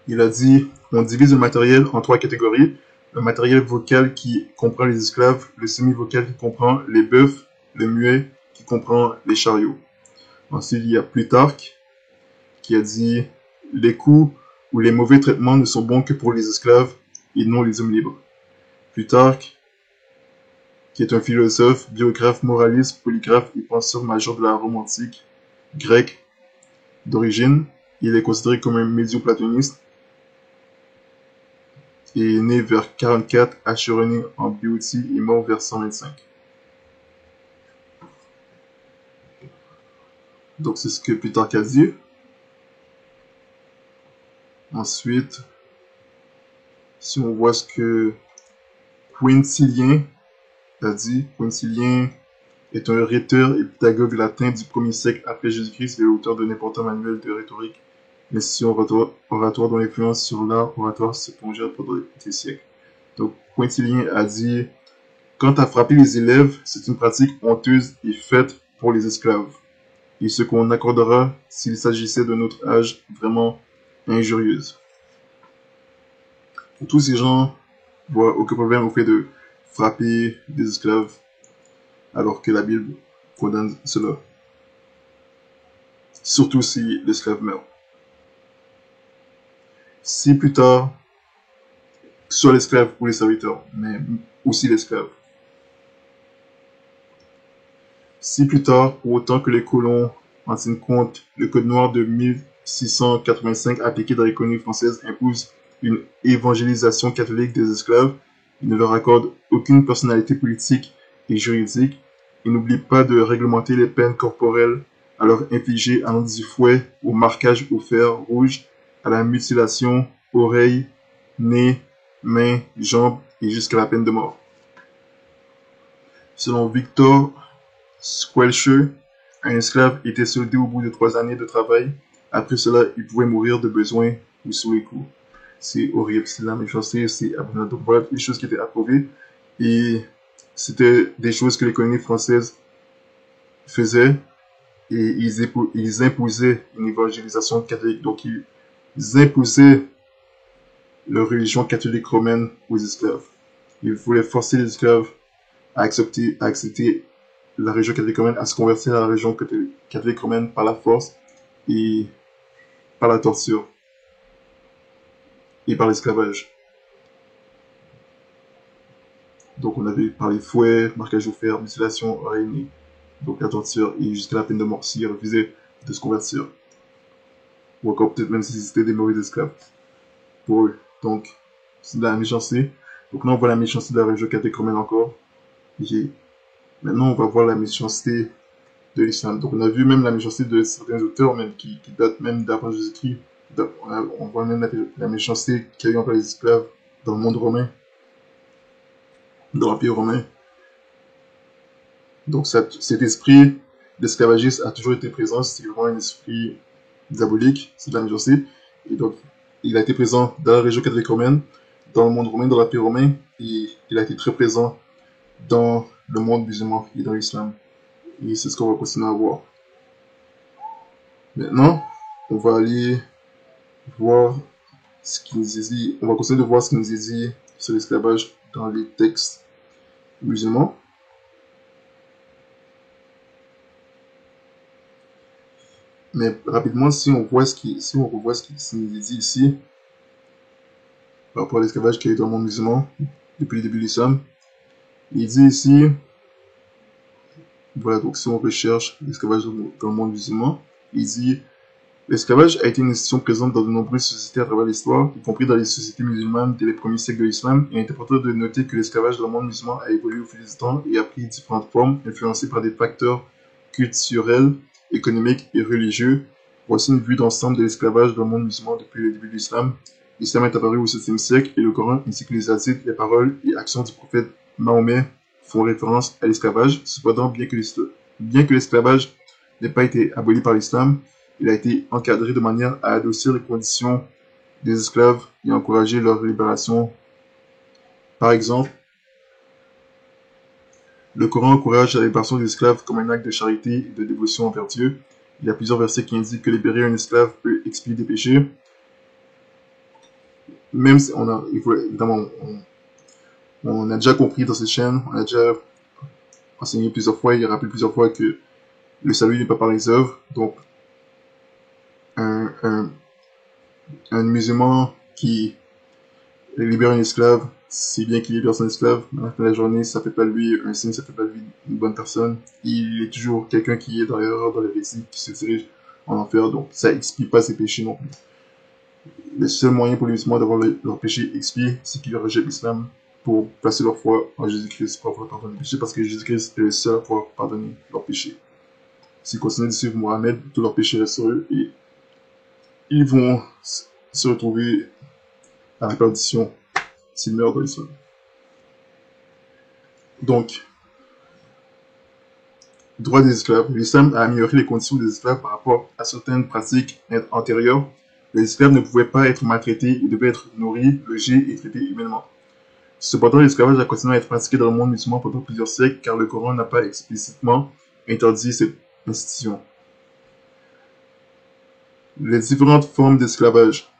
Il a dit: on divise le matériel en 3 catégories. Le matériel vocal qui comprend les esclaves, le semi-vocal qui comprend les bœufs, le muet qui comprend les chariots. Ensuite, il y a Plutarque qui a dit: les coups ou les mauvais traitements ne sont bons que pour les esclaves et non les hommes libres. Plutarque, qui est un philosophe, biographe, moraliste, polygraphe et penseur majeur de la Rome antique grecque d'origine, il est considéré comme un médio-platoniste et est né vers 44 à Chéronée en Béotie et mort vers 125. Donc c'est ce que Plutarque a dit. Ensuite, si on voit ce que Quintilien a dit, Quintilien est un rhéteur et pédagogue latin du 1er siècle après Jésus-Christ et l'auteur d'un important manuel de rhétorique, l'institution oratoire dont l'influence sur l'art oratoire se prolongea pendant des siècles. Donc Quintilien a dit: quant à frapper les élèves, c'est une pratique honteuse et faite pour les esclaves, et ce qu'on accordera s'il s'agissait d'un autre âge vraiment injurieuse. Tous ces gens voient aucun problème au fait de frapper des esclaves, alors que la Bible condamne cela. Surtout si l'esclave meurt. Si plus tard, soit l'esclave ou les serviteurs, mais aussi l'esclave. Si plus tard, pour autant que les colons en tiennent compte, le Code noir de 1685 appliqué dans l'économie française impose une évangélisation catholique des esclaves, il ne leur accorde aucune personnalité politique et juridique, il n'oublie pas de réglementer les peines corporelles à leur infliger allant du fouet au marquage au fer rouge, à la mutilation, oreilles, nez, mains, jambes et jusqu'à la peine de mort. Selon Victor Schœlcher, un esclave était soldé au bout de 3 années de travail. Après cela, il pouvait mourir de besoin ou sous les coups. C'est horrible, c'est la méchanceté, c'est abominable. Donc voilà les choses qui étaient approuvées. Et c'était des choses que l'économie française faisait. Et ils imposaient une évangélisation catholique. Donc ils imposaient leur religion catholique romaine aux esclaves. Ils voulaient forcer les esclaves à accepter la religion catholique romaine, à se convertir à la religion catholique romaine par la force et par la torture et par l'esclavage. Donc on avait parlé fouet, marquage au fer, mutilation, oreille, donc la torture et jusqu'à la peine de mort s'ils refusaient de se convertir. Ou encore peut-être même si c'était des mauvais esclaves pour eux. Donc c'est de la méchanceté. Donc là on voit la méchanceté de la religion catholique romaine encore. Et maintenant on va voir la méchanceté de l'islam. Donc on a vu même la méchanceté de certains auteurs même qui datent même d'avant Jésus-Christ. On voit même la méchanceté qu'il y a eu envers les esclaves dans le monde romain, dans l'Empire romain. Donc cet esprit d'esclavagiste a toujours été présent, c'est vraiment un esprit diabolique, c'est de la méchanceté. Et donc il a été présent dans la région catholique romaine, dans le monde romain, dans l'Empire romain, et il a été très présent dans le monde musulman et dans l'islam. Et c'est ce qu'on va continuer à voir. Maintenant, on va aller voir ce qui nous est dit. On va continuer de voir ce qui nous est dit sur l'esclavage dans les textes musulmans. Mais rapidement, si on revoit ce qui nous est dit ici, par rapport à l'esclavage qui a eu dans le monde musulman depuis le début de l'islam, il dit ici, voilà, donc si on recherche l'esclavage dans le monde musulman, il dit l'esclavage a été une institution présente dans de nombreuses sociétés à travers l'histoire, y compris dans les sociétés musulmanes dès les premiers siècles de l'islam. Il est important de noter que l'esclavage dans le monde musulman a évolué au fil du temps et a pris différentes formes, influencées par des facteurs culturels, économiques et religieux. Voici une vue d'ensemble de l'esclavage dans le monde musulman depuis le début de l'islam. L'islam est apparu au 7e siècle et le Coran ainsi que les hadiths, les paroles et actions du prophète Mahomet font référence à l'esclavage. Cependant, bien que l'esclavage n'ait pas été aboli par l'islam, il a été encadré de manière à adoucir les conditions des esclaves et encourager leur libération. Par exemple, le Coran encourage la libération des esclaves comme un acte de charité et de dévotion envers Dieu. Il y a plusieurs versets qui indiquent que libérer un esclave peut expier des péchés. Même si on a déjà compris dans cette chaîne, on a déjà enseigné plusieurs fois et rappelé plusieurs fois que le salut n'est pas par les œuvres. Donc, un musulman qui libère un esclave, c'est bien qu'il libère son esclave, mais à la fin de la journée, ça fait pas de lui un signe, ça fait pas de lui une bonne personne. Il est toujours quelqu'un qui est dans l'erreur, dans l'hérésie, qui se dirige en enfer, donc ça expie pas ses péchés non plus. Le seul moyen pour les musulmans d'avoir leurs péchés expiés, c'est qu'ils rejettent l'islam pour placer leur foi en Jésus-Christ pour avoir pardonné les péchés, parce que Jésus-Christ est le seul à pouvoir pardonner leurs péchés. S'ils continuent de suivre Mohammed, tous leurs péchés restent sur eux et ils vont se retrouver à la perdition s'ils meurent dans l'islam. Donc, droit des esclaves. L'islam a amélioré les conditions des esclaves par rapport à certaines pratiques antérieures. Les esclaves ne pouvaient pas être maltraités, ils devaient être nourris, logés et traités humainement. Cependant, l'esclavage a continué à être pratiqué dans le monde musulman pendant plusieurs siècles car le Coran n'a pas explicitement interdit cette institution. Les différentes formes d'esclavage.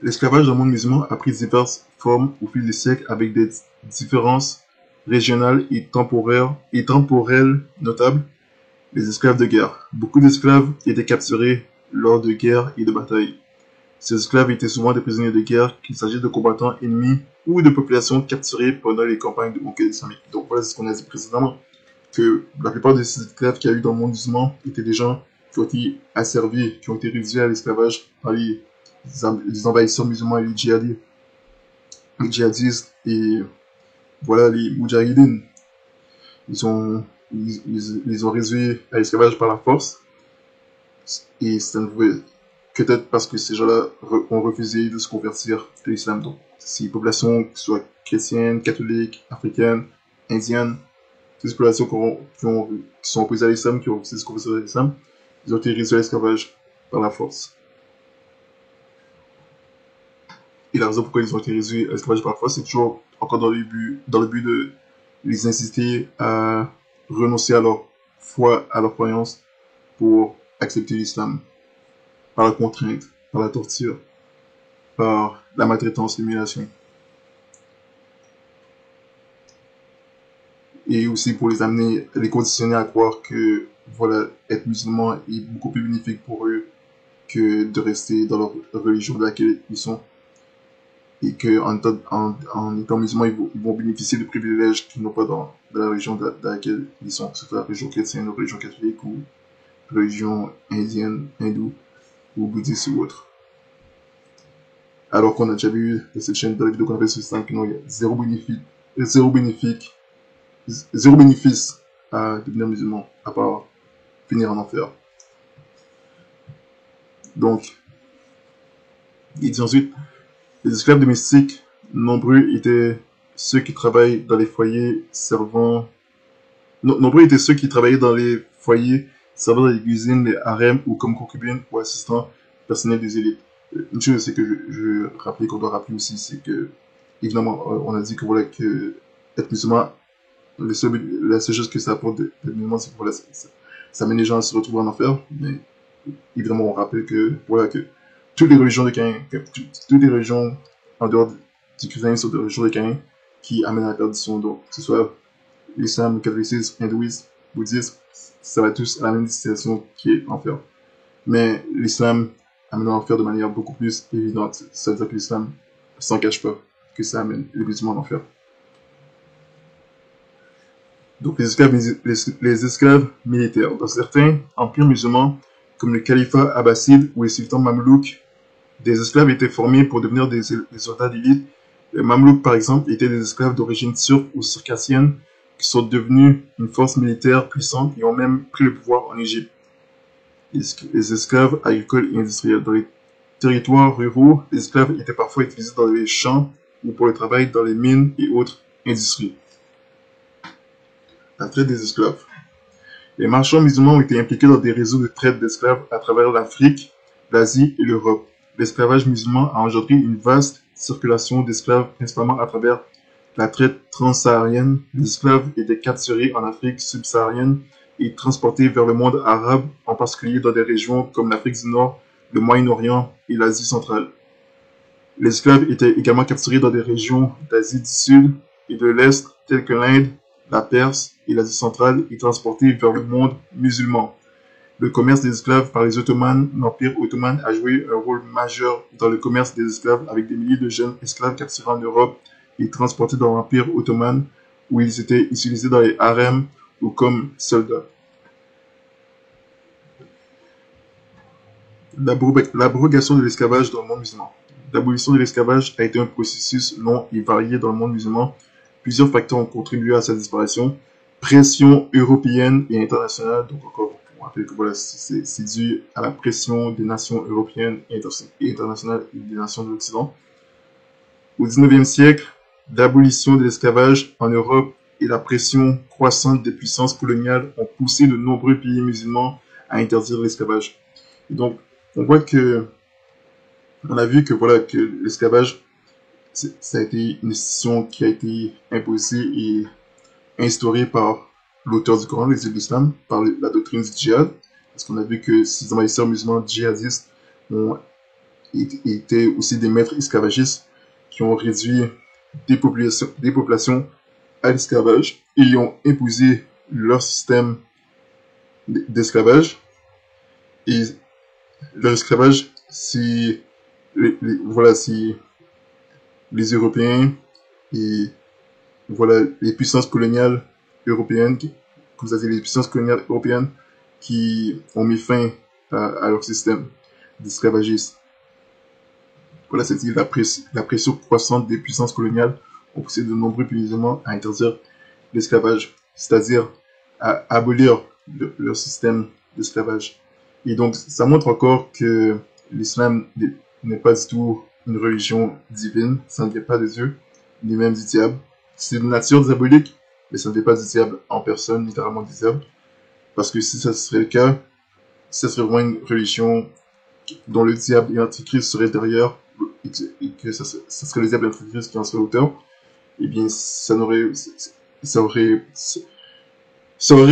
L'esclavage dans le monde musulman a pris diverses formes au fil des siècles avec des différences régionales et temporelles notables. Les esclaves de guerre. Beaucoup d'esclaves étaient capturés lors de guerres et de batailles. Ces esclaves étaient souvent des prisonniers de guerre, qu'il s'agisse de combattants ennemis ou de populations capturées pendant les campagnes de conquête islamique. Donc voilà ce qu'on a dit précédemment, que la plupart de ces esclaves qu'il y a eu dans le monde musulman étaient des gens qui ont été asservis, qui ont été réduits à l'esclavage par les envahisseurs musulmans et les djihadistes et voilà les moudjahidines. Ils ont réduit à l'esclavage par la force et ça ne pouvait peut-être parce que ces gens-là ont refusé de se convertir à l'islam. Donc, ces populations, que ce soit chrétiennes, catholiques, africaines, indiennes, toutes ces populations qui sont opposées à l'islam, qui ont refusé de se convertir à l'islam, ils ont été réduits à l'esclavage par la force. Et la raison pourquoi ils ont été réduits à l'esclavage par la force, c'est toujours encore dans le but de les inciter à renoncer à leur foi, à leur croyance pour accepter l'islam. Par la contrainte, par la torture, par la maltraitance, l'humiliation. Et aussi pour les amener, les conditionner à croire que, voilà, être musulman est beaucoup plus bénéfique pour eux que de rester dans leur religion de laquelle ils sont. Et qu'en étant musulmans, ils vont bénéficier de privilèges qu'ils n'ont pas dans la religion de laquelle ils sont, que ce soit la religion chrétienne, la religion catholique ou religion indienne, hindoue ou bouddhiste ou autre. Alors qu'on a déjà vu dans cette chaîne, dans la vidéo qu'on a fait sur l'islam, qu'il y a zéro bénéfice à devenir musulman, à part finir en enfer. Donc, il dit ensuite, les esclaves domestiques, nombreux étaient ceux qui travaillent dans les foyers servant... Nombreux étaient ceux qui travaillaient dans les foyers servant dans les cuisines, les harems ou comme concubines ou assistants personnels des élites. Une chose, c'est que je rappelais qu'on doit rappeler aussi, c'est que, évidemment, on a dit que voilà, que être musulman, la seule chose que ça apporte d'être musulman, c'est que voilà, ça mène les gens à se retrouver en enfer. Mais évidemment, on rappelle que, voilà, que toutes les religions de Caïn, toutes les religions en dehors du christianisme sont des religions de Caïn qui amènent à la perdition. Donc, que ce soit l'islam, le catholicisme, l'hindouisme, le bouddhisme, ça va tous à la même destination qui est l'enfer. Mais l'islam amène à l'enfer de manière beaucoup plus évidente. Ça veut dire que l'islam s'en cache pas que ça amène les musulmans à l'enfer. Donc les esclaves militaires. Dans certains empires musulmans, comme le califat abbasside ou les sultans mamelouks, des esclaves étaient formés pour devenir des soldats d'élite. Les mamelouks, par exemple, étaient des esclaves d'origine turque ou circassienne qui sont devenus une force militaire puissante et ont même pris le pouvoir en Égypte. Les esclaves agricoles et industriels. Dans les territoires ruraux, les esclaves étaient parfois utilisés dans les champs ou pour le travail dans les mines et autres industries. La traite des esclaves. Les marchands musulmans ont été impliqués dans des réseaux de traite d'esclaves à travers l'Afrique, l'Asie et l'Europe. L'esclavage musulman a engendré une vaste circulation d'esclaves, principalement à travers la traite transsaharienne. Les esclaves étaient capturés en Afrique subsaharienne et transportés vers le monde arabe, en particulier dans des régions comme l'Afrique du Nord, le Moyen-Orient et l'Asie centrale. Les esclaves étaient également capturés dans des régions d'Asie du Sud et de l'Est, telles que l'Inde, la Perse et l'Asie centrale, et transportés vers le monde musulman. Le commerce des esclaves par les Ottomans, l'Empire ottoman a joué un rôle majeur dans le commerce des esclaves, avec des milliers de jeunes esclaves capturés en Europe et transportés dans l'Empire ottoman, où ils étaient utilisés dans les harems ou comme soldats. L'abrogation de l'esclavage dans le monde musulman. L'abolition de l'esclavage a été un processus long et varié dans le monde musulman. Plusieurs facteurs ont contribué à sa disparition. Pression européenne et internationale, donc encore, on rappelle que voilà, c'est dû à la pression des nations européennes et internationales et des nations de l'Occident. Au XIXe siècle, l'abolition de l'esclavage en Europe et la pression croissante des puissances coloniales ont poussé de nombreux pays musulmans à interdire l'esclavage. Et donc, on voit que, on a vu que voilà, que l'esclavage, ça a été une institution qui a été imposée et instaurée par l'auteur du Coran, les l'islam, par la doctrine du djihad. Parce qu'on a vu que ces envahisseurs musulmans djihadistes ont été aussi des maîtres esclavagistes qui ont réduit des populations à l'esclavage et ont imposé leur système d'esclavage. Et leur esclavage, si voilà, si les Européens et voilà les puissances coloniales européennes, comme ça dit, les puissances coloniales européennes qui ont mis fin à leur système d'esclavagisme. Voilà, c'est-à-dire la pression croissante des puissances coloniales ont poussé de nombreux pays musulmans à interdire l'esclavage, c'est-à-dire à abolir leur système d'esclavage. Et donc, ça montre encore que l'islam n'est pas du tout une religion divine, ça ne vient pas de Dieu, ni même du diable. C'est de nature diabolique, mais ça ne vient pas du diable en personne, littéralement du diable. Parce que si ça serait le cas, ça serait vraiment une religion dont le diable et l'antichrist seraient derrière, et que ça serait le diable et l'antichrist qui en serait l'auteur, eh bien, ça aurait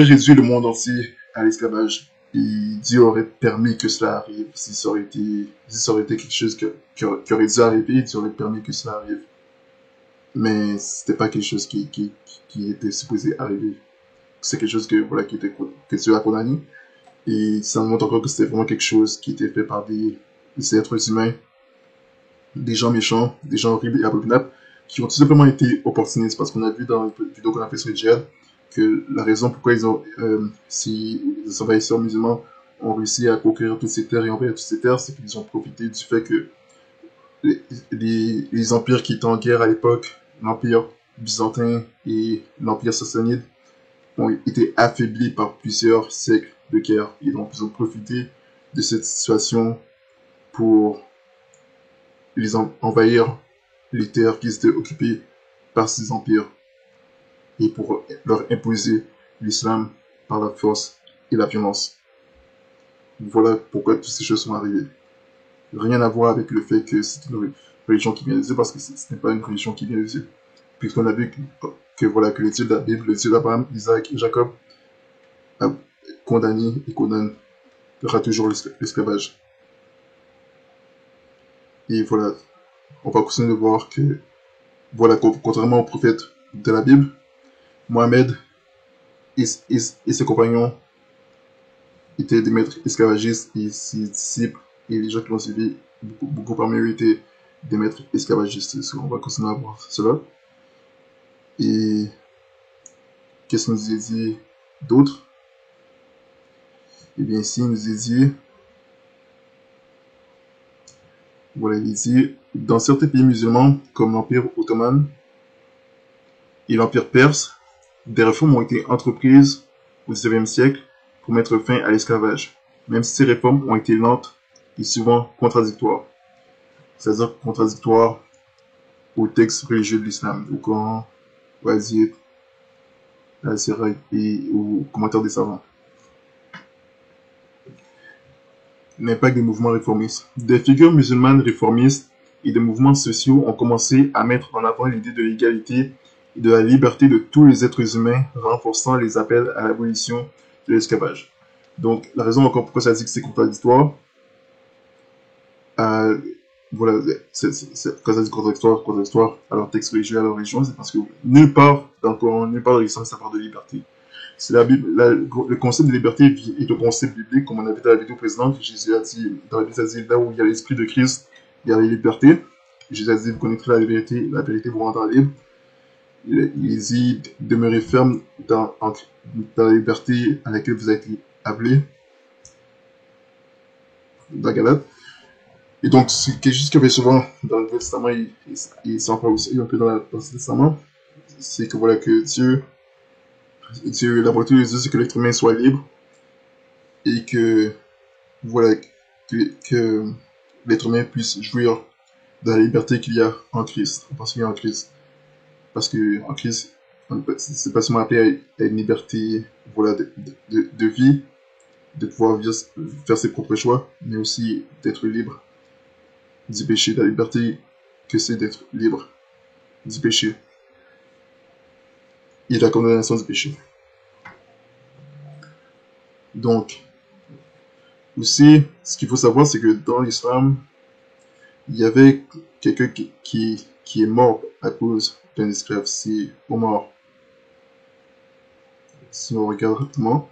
réduit le monde entier à l'esclavage. Et Dieu aurait permis que cela arrive. Si ça aurait été quelque chose qui aurait dû arriver, Dieu aurait permis que cela arrive. Mais c'était pas quelque chose qui était supposé arriver. C'est quelque chose que Dieu a condamné. Et ça montre encore que c'était vraiment quelque chose qui était fait par des êtres humains, des gens méchants, des gens horribles et abominables, qui ont tout simplement été opportunistes. Parce qu'on a vu dans les vidéos qu'on a fait sur le djihad, que la raison pourquoi si les envahisseurs musulmans ont réussi à conquérir toutes ces terres et envahir toutes ces terres, c'est qu'ils ont profité du fait que les empires qui étaient en guerre à l'époque, l'empire byzantin et l'empire sassanide, ont été affaiblis par plusieurs siècles de guerre. Et donc, ils ont profité de cette situation pour envahir les terres qui étaient occupées par ces empires et pour leur imposer l'islam par la force et la violence. Voilà pourquoi toutes ces choses sont arrivées. Rien à voir avec le fait que c'est une religion qui vient de Dieu, parce que ce n'est pas une religion qui vient de Dieu. Puisqu'on a vu que voilà, que le Dieu de la Bible, le Dieu d'Abraham, Isaac et Jacob, a condamné et condamnera toujours l'esclavage. Et voilà, on va continuer de voir que, voilà, contrairement aux prophètes de la Bible, Mohamed et ses compagnons étaient des maîtres esclavagistes et ses disciples et les gens qui l'ont suivi, beaucoup parmi eux étaient des maîtres esclavagistes. On va continuer à voir cela. Et qu'est-ce qu'il nous est dit d'autre? Eh bien, ici, il nous est dit, voilà, il est dit, dans certains pays musulmans, comme l'Empire ottoman et l'Empire perse, des réformes ont été entreprises au XIXe siècle pour mettre fin à l'esclavage, même si ces réformes ont été lentes et souvent contradictoires. C'est-à-dire contradictoires aux textes religieux de l'islam, au Coran, au hadith, à la Sira et aux commentaires des savants. L'impact des mouvements réformistes. Des figures musulmanes réformistes et des mouvements sociaux ont commencé à mettre en avant l'idée de l'égalité et de la liberté de tous les êtres humains, renforçant les appels à l'abolition de l'esclavage. Donc, la raison encore pourquoi ça dit que c'est contradictoire, voilà, quand ça dit contradictoire à leur texte religieux, à leur religion, c'est parce que nulle part dans le Coran, nulle part dans l'islam, ça parle de liberté. C'est la Bible, le concept de liberté est un concept biblique, comme on avait dans la vidéo précédente. Jésus a dit, dans la Bible, ça dit, là où il y a l'esprit de Christ, il y a la liberté. Jésus a dit, vous connaîtrez la vérité vous rendra libre. Il dit, demeurez ferme dans la liberté à laquelle vous avez été appelés. Dans Galate. Et donc, c'est quelque chose qu'il y avait souvent dans le Nouveau Testament, et s'en parle aussi un peu dans l'Ancien Testament. C'est que voilà, que la volonté de Dieu, c'est que l'être humain soit libre et que, voilà, que l'être humain puisse jouir de la liberté qu'il y a en Christ, en particulier en Christ. Parce que en Christ, c'est pas seulement appelé à une liberté, voilà, de vie, de pouvoir faire ses propres choix, mais aussi d'être libre du péché, de la liberté que c'est d'être libre du péché et de la condamnation du péché. Donc, aussi, ce qu'il faut savoir, c'est que dans l'islam, il y avait quelqu'un qui est mort à cause d'un esclave, c'est Omar. Si on regarde rapidement,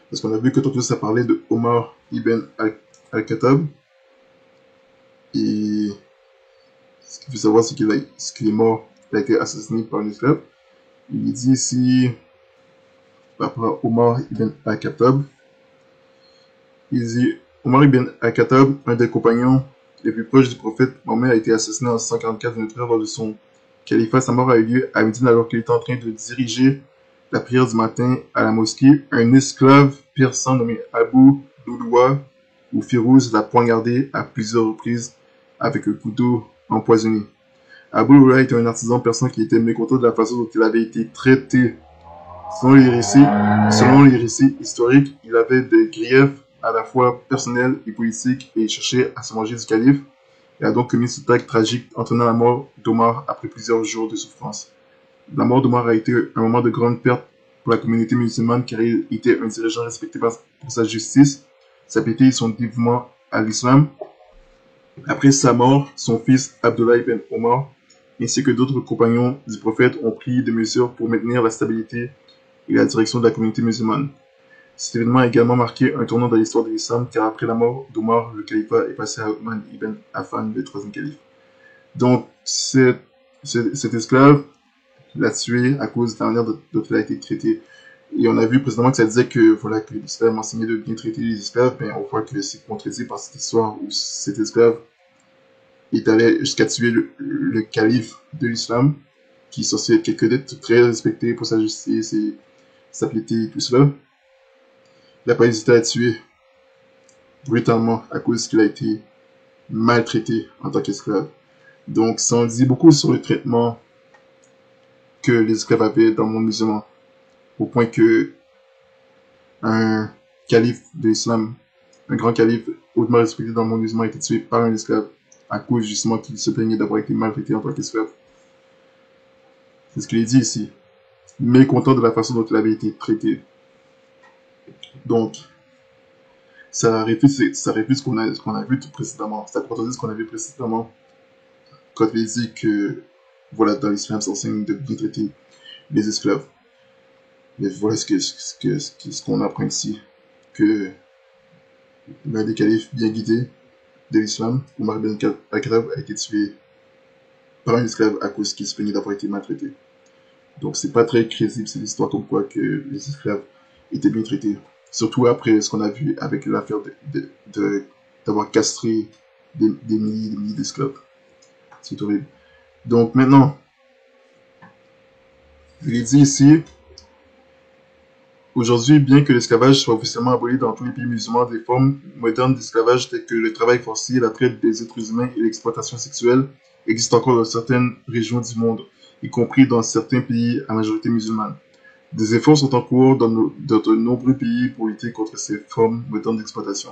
parce qu'on a vu que tantôt ça parlait de Omar ibn al-Khattab, et ce qu'il faut savoir, c'est qu'il est mort, il a été assassiné par un esclave. Il dit ici, par rapport à Omar ibn al-Khattab, il dit, Omar ibn al-Khattab, un des compagnons les plus proches du prophète Mohammed, a été assassiné en 144 lors de son califat. Sa mort a eu lieu à Médine alors qu'il était en train de diriger la prière du matin à la mosquée. Un esclave persan nommé Abu Louloua ou Firouz l'a poignardé à plusieurs reprises avec un couteau empoisonné. Abu Louloua était un artisan persan qui était mécontent de la façon dont il avait été traité. Selon les récits historiques, il avait des griefs à la fois personnels et politiques et il cherchait à se manger du calife. Il a donc commis cet acte tragique entraînant la mort d'Omar après plusieurs jours de souffrance. La mort d'Omar a été un moment de grande perte pour la communauté musulmane car il était un dirigeant respecté pour sa justice, sa piété et son dévouement à l'islam. Après sa mort, son fils Abdullah ibn Omar ainsi que d'autres compagnons du prophète ont pris des mesures pour maintenir la stabilité et la direction de la communauté musulmane. Cet événement a également marqué un tournant dans l'histoire de l'islam car après la mort d'Omar, le califat est passé à Othman ibn Affan, le troisième calife. Donc, cet esclave l'a tué à cause de la manière dont il a été traité. Et on a vu précédemment que ça disait que, voilà, que l'islam enseignait de bien traiter les esclaves, mais on voit que c'est contredit par cette histoire où cet esclave est allé jusqu'à tuer le calife de l'islam, qui est censé être quelqu'un d'être très respecté pour sa justice et sa piété et tout cela. Il n'a pas hésité à tuer brutalement à cause qu'il a été maltraité en tant qu'esclave. Donc, ça en dit beaucoup sur le traitement que les esclaves avaient dans le monde musulman, au point que un calife de l'islam, un grand calife hautement respecté dans le monde musulman, a été tué par un esclave à cause justement qu'il se plaignait d'avoir été maltraité en tant qu'esclave. C'est ce qu'il est dit ici. Mécontent de la façon dont il avait été traité. Donc, ça reflète ce qu'on a vu tout précédemment. Ça contredit ce qu'on a vu précédemment quand il dit que, voilà, dans l'islam, ça enseigne de bien traiter les esclaves. Mais voilà ce qu'on apprend ici. Que l'un des califes bien guidés de l'islam, Omar ibn al-Khattab, a été tué par un esclave à cause qu'il se plaignait d'avoir été maltraité. Donc c'est pas très crédible, c'est l'histoire comme quoi que les esclaves étaient bien traités. Surtout après ce qu'on a vu avec l'affaire d'avoir castré des milliers d'esclaves. C'est horrible. Donc maintenant, il est dit ici, aujourd'hui, bien que l'esclavage soit officiellement aboli dans tous les pays musulmans, des formes modernes d'esclavage telles que le travail forcé, la traite des êtres humains et l'exploitation sexuelle existent encore dans certaines régions du monde, y compris dans certains pays à majorité musulmane. Des efforts sont en cours dans de nombreux pays pour lutter contre ces formes modernes d'exploitation.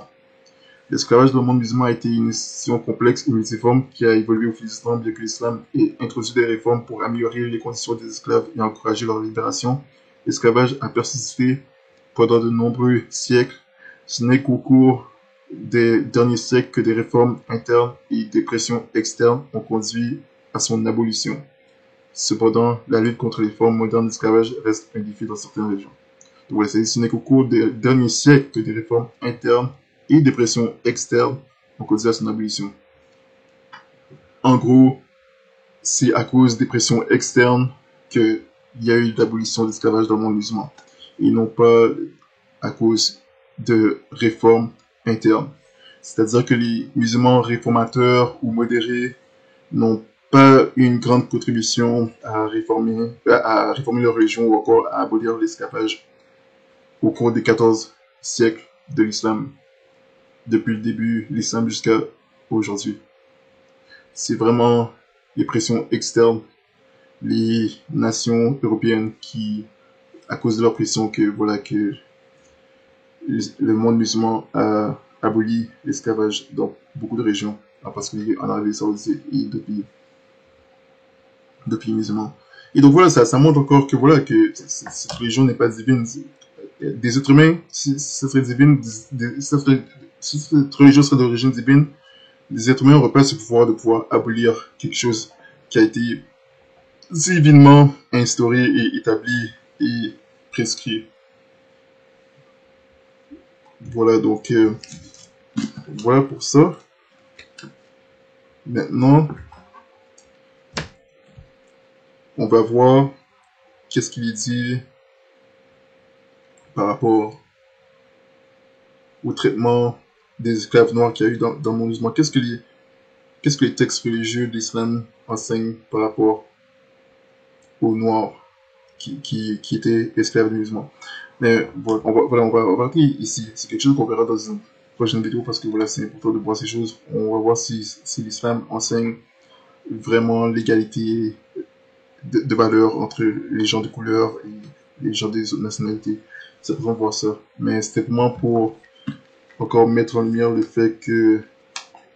L'esclavage dans le monde musulman a été une institution complexe et multiforme qui a évolué au fil du temps, bien que l'islam ait introduit des réformes pour améliorer les conditions des esclaves et encourager leur libération. L'esclavage a persisté pendant de nombreux siècles. Ce n'est qu'au cours des derniers siècles que des réformes internes et des pressions externes ont conduit à son abolition. Cependant, la lutte contre les formes modernes d'esclavage reste un défi dans certaines régions. Donc voilà, ce n'est qu'au cours des derniers siècles que des réformes internes et des pressions externes ont conduit à son abolition. En gros, c'est à cause des pressions externes qu'il y a eu l'abolition de l'esclavage dans le monde musulman, et non pas à cause de réformes internes. C'est-à-dire que les musulmans réformateurs ou modérés n'ont pas une grande contribution à réformer leur religion ou encore à abolir l'esclavage au cours des 14 siècles de l'islam, depuis le début de l'islam jusqu'à aujourd'hui. C'est vraiment les pressions externes, les nations européennes qui, à cause de leur pression, que le monde musulman a aboli l'esclavage dans beaucoup de régions, en particulier en Arabie Saoudite et de pays musulmans. Et donc voilà, ça montre encore que que cette religion n'est pas divine. Des êtres humains, si cette religion serait d'origine divine, les êtres humains n'auraient pas ce pouvoir de pouvoir abolir quelque chose qui a été divinement instauré et établi et prescrit. Voilà, donc voilà pour ça. Maintenant, on va voir qu'est-ce qu'il dit par rapport au traitement des esclaves noirs qu'il y a eu dans le monde musulman. Qu'est-ce que les textes religieux de l'islam enseignent par rapport aux noirs qui étaient esclaves des musulmans? Mais voilà, on va regarder ici. C'est quelque chose qu'on verra dans une prochaine vidéo parce que voilà, c'est important de voir ces choses. On va voir si l'islam enseigne vraiment l'égalité de valeur entre les gens de couleur et les gens des autres nationalités. C'est important de voir ça. Mais c'était vraiment pour encore mettre en lumière le fait que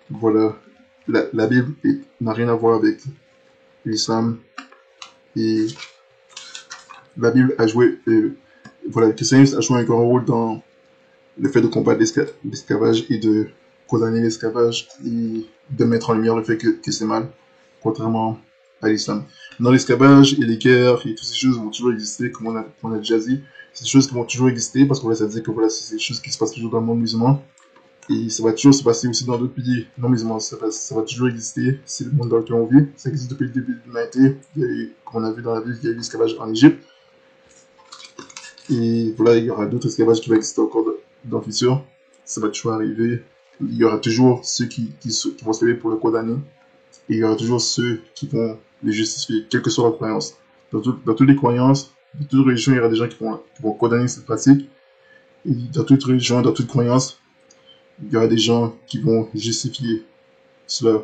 voilà, la Bible n'a rien à voir avec l'islam, et la Bible a joué, le christianisme a joué un grand rôle dans le fait de combattre l'esclavage et de condamner l'esclavage et de mettre en lumière le fait que c'est mal, contrairement à l'islam. Dans l'esclavage et les guerres et toutes ces choses vont toujours exister, comme on a déjà dit. C'est des choses qui vont toujours exister parce que ça veut dire que c'est des choses qui se passent toujours dans le monde musulman. Et ça va toujours se passer aussi dans d'autres pays non musulmans. Ça va toujours exister. C'est le monde dans lequel on vit. Ça existe depuis le début de l'humanité. Comme on a vu dans la Bible, il y a eu l'esclavage en Égypte. Et voilà, il y aura d'autres esclavages qui vont exister encore dans le futur. Ça va toujours arriver. Il y aura toujours ceux qui vont se lever pour le condamner. Et il y aura toujours ceux qui vont les justifier, quelle que soit leur croyance. Dans toutes les croyances, dans toute religion, il y aura des gens qui vont condamner cette pratique. Et dans toute religion, dans toute croyance, il y aura des gens qui vont justifier cela.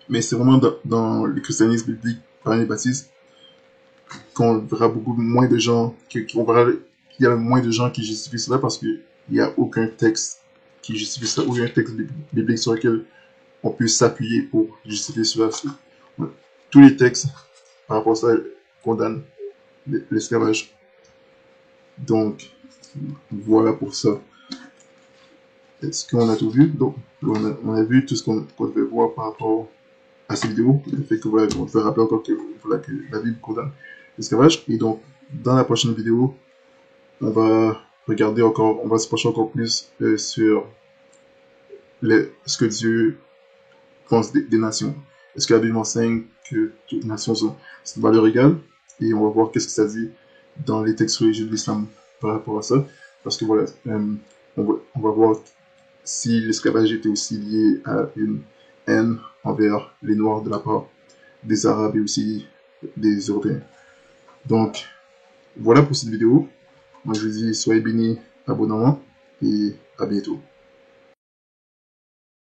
Mais c'est vraiment dans le christianisme biblique par les baptistes qu'on verra beaucoup moins de gens, qu'on verra qu'il y a moins de gens qui justifient cela parce qu'il n'y a aucun texte qui justifie cela, aucun texte biblique sur lequel on peut s'appuyer pour justifier cela. Tous les textes par rapport à ça condamnent l'esclavage. Donc, voilà pour ça. Est-ce qu'on a tout vu? Donc, on a vu tout ce qu'on devait voir par rapport à cette vidéo. Le fait que, voilà, on devait rappeler encore que, voilà, que la Bible condamne l'esclavage. Et donc, dans la prochaine vidéo, on va regarder encore, on va se pencher encore plus sur ce que Dieu pense des nations. Est-ce que la Bible enseigne que toutes les nations sont de valeur égale? Et on va voir qu'est-ce que ça dit dans les textes religieux de l'islam par rapport à ça. Parce que voilà, on va voir si l'esclavage était aussi lié à une haine envers les Noirs de la part des Arabes et aussi des Européens. Donc, voilà pour cette vidéo. Moi, je vous dis, soyez bénis, abonnez-vous et à bientôt.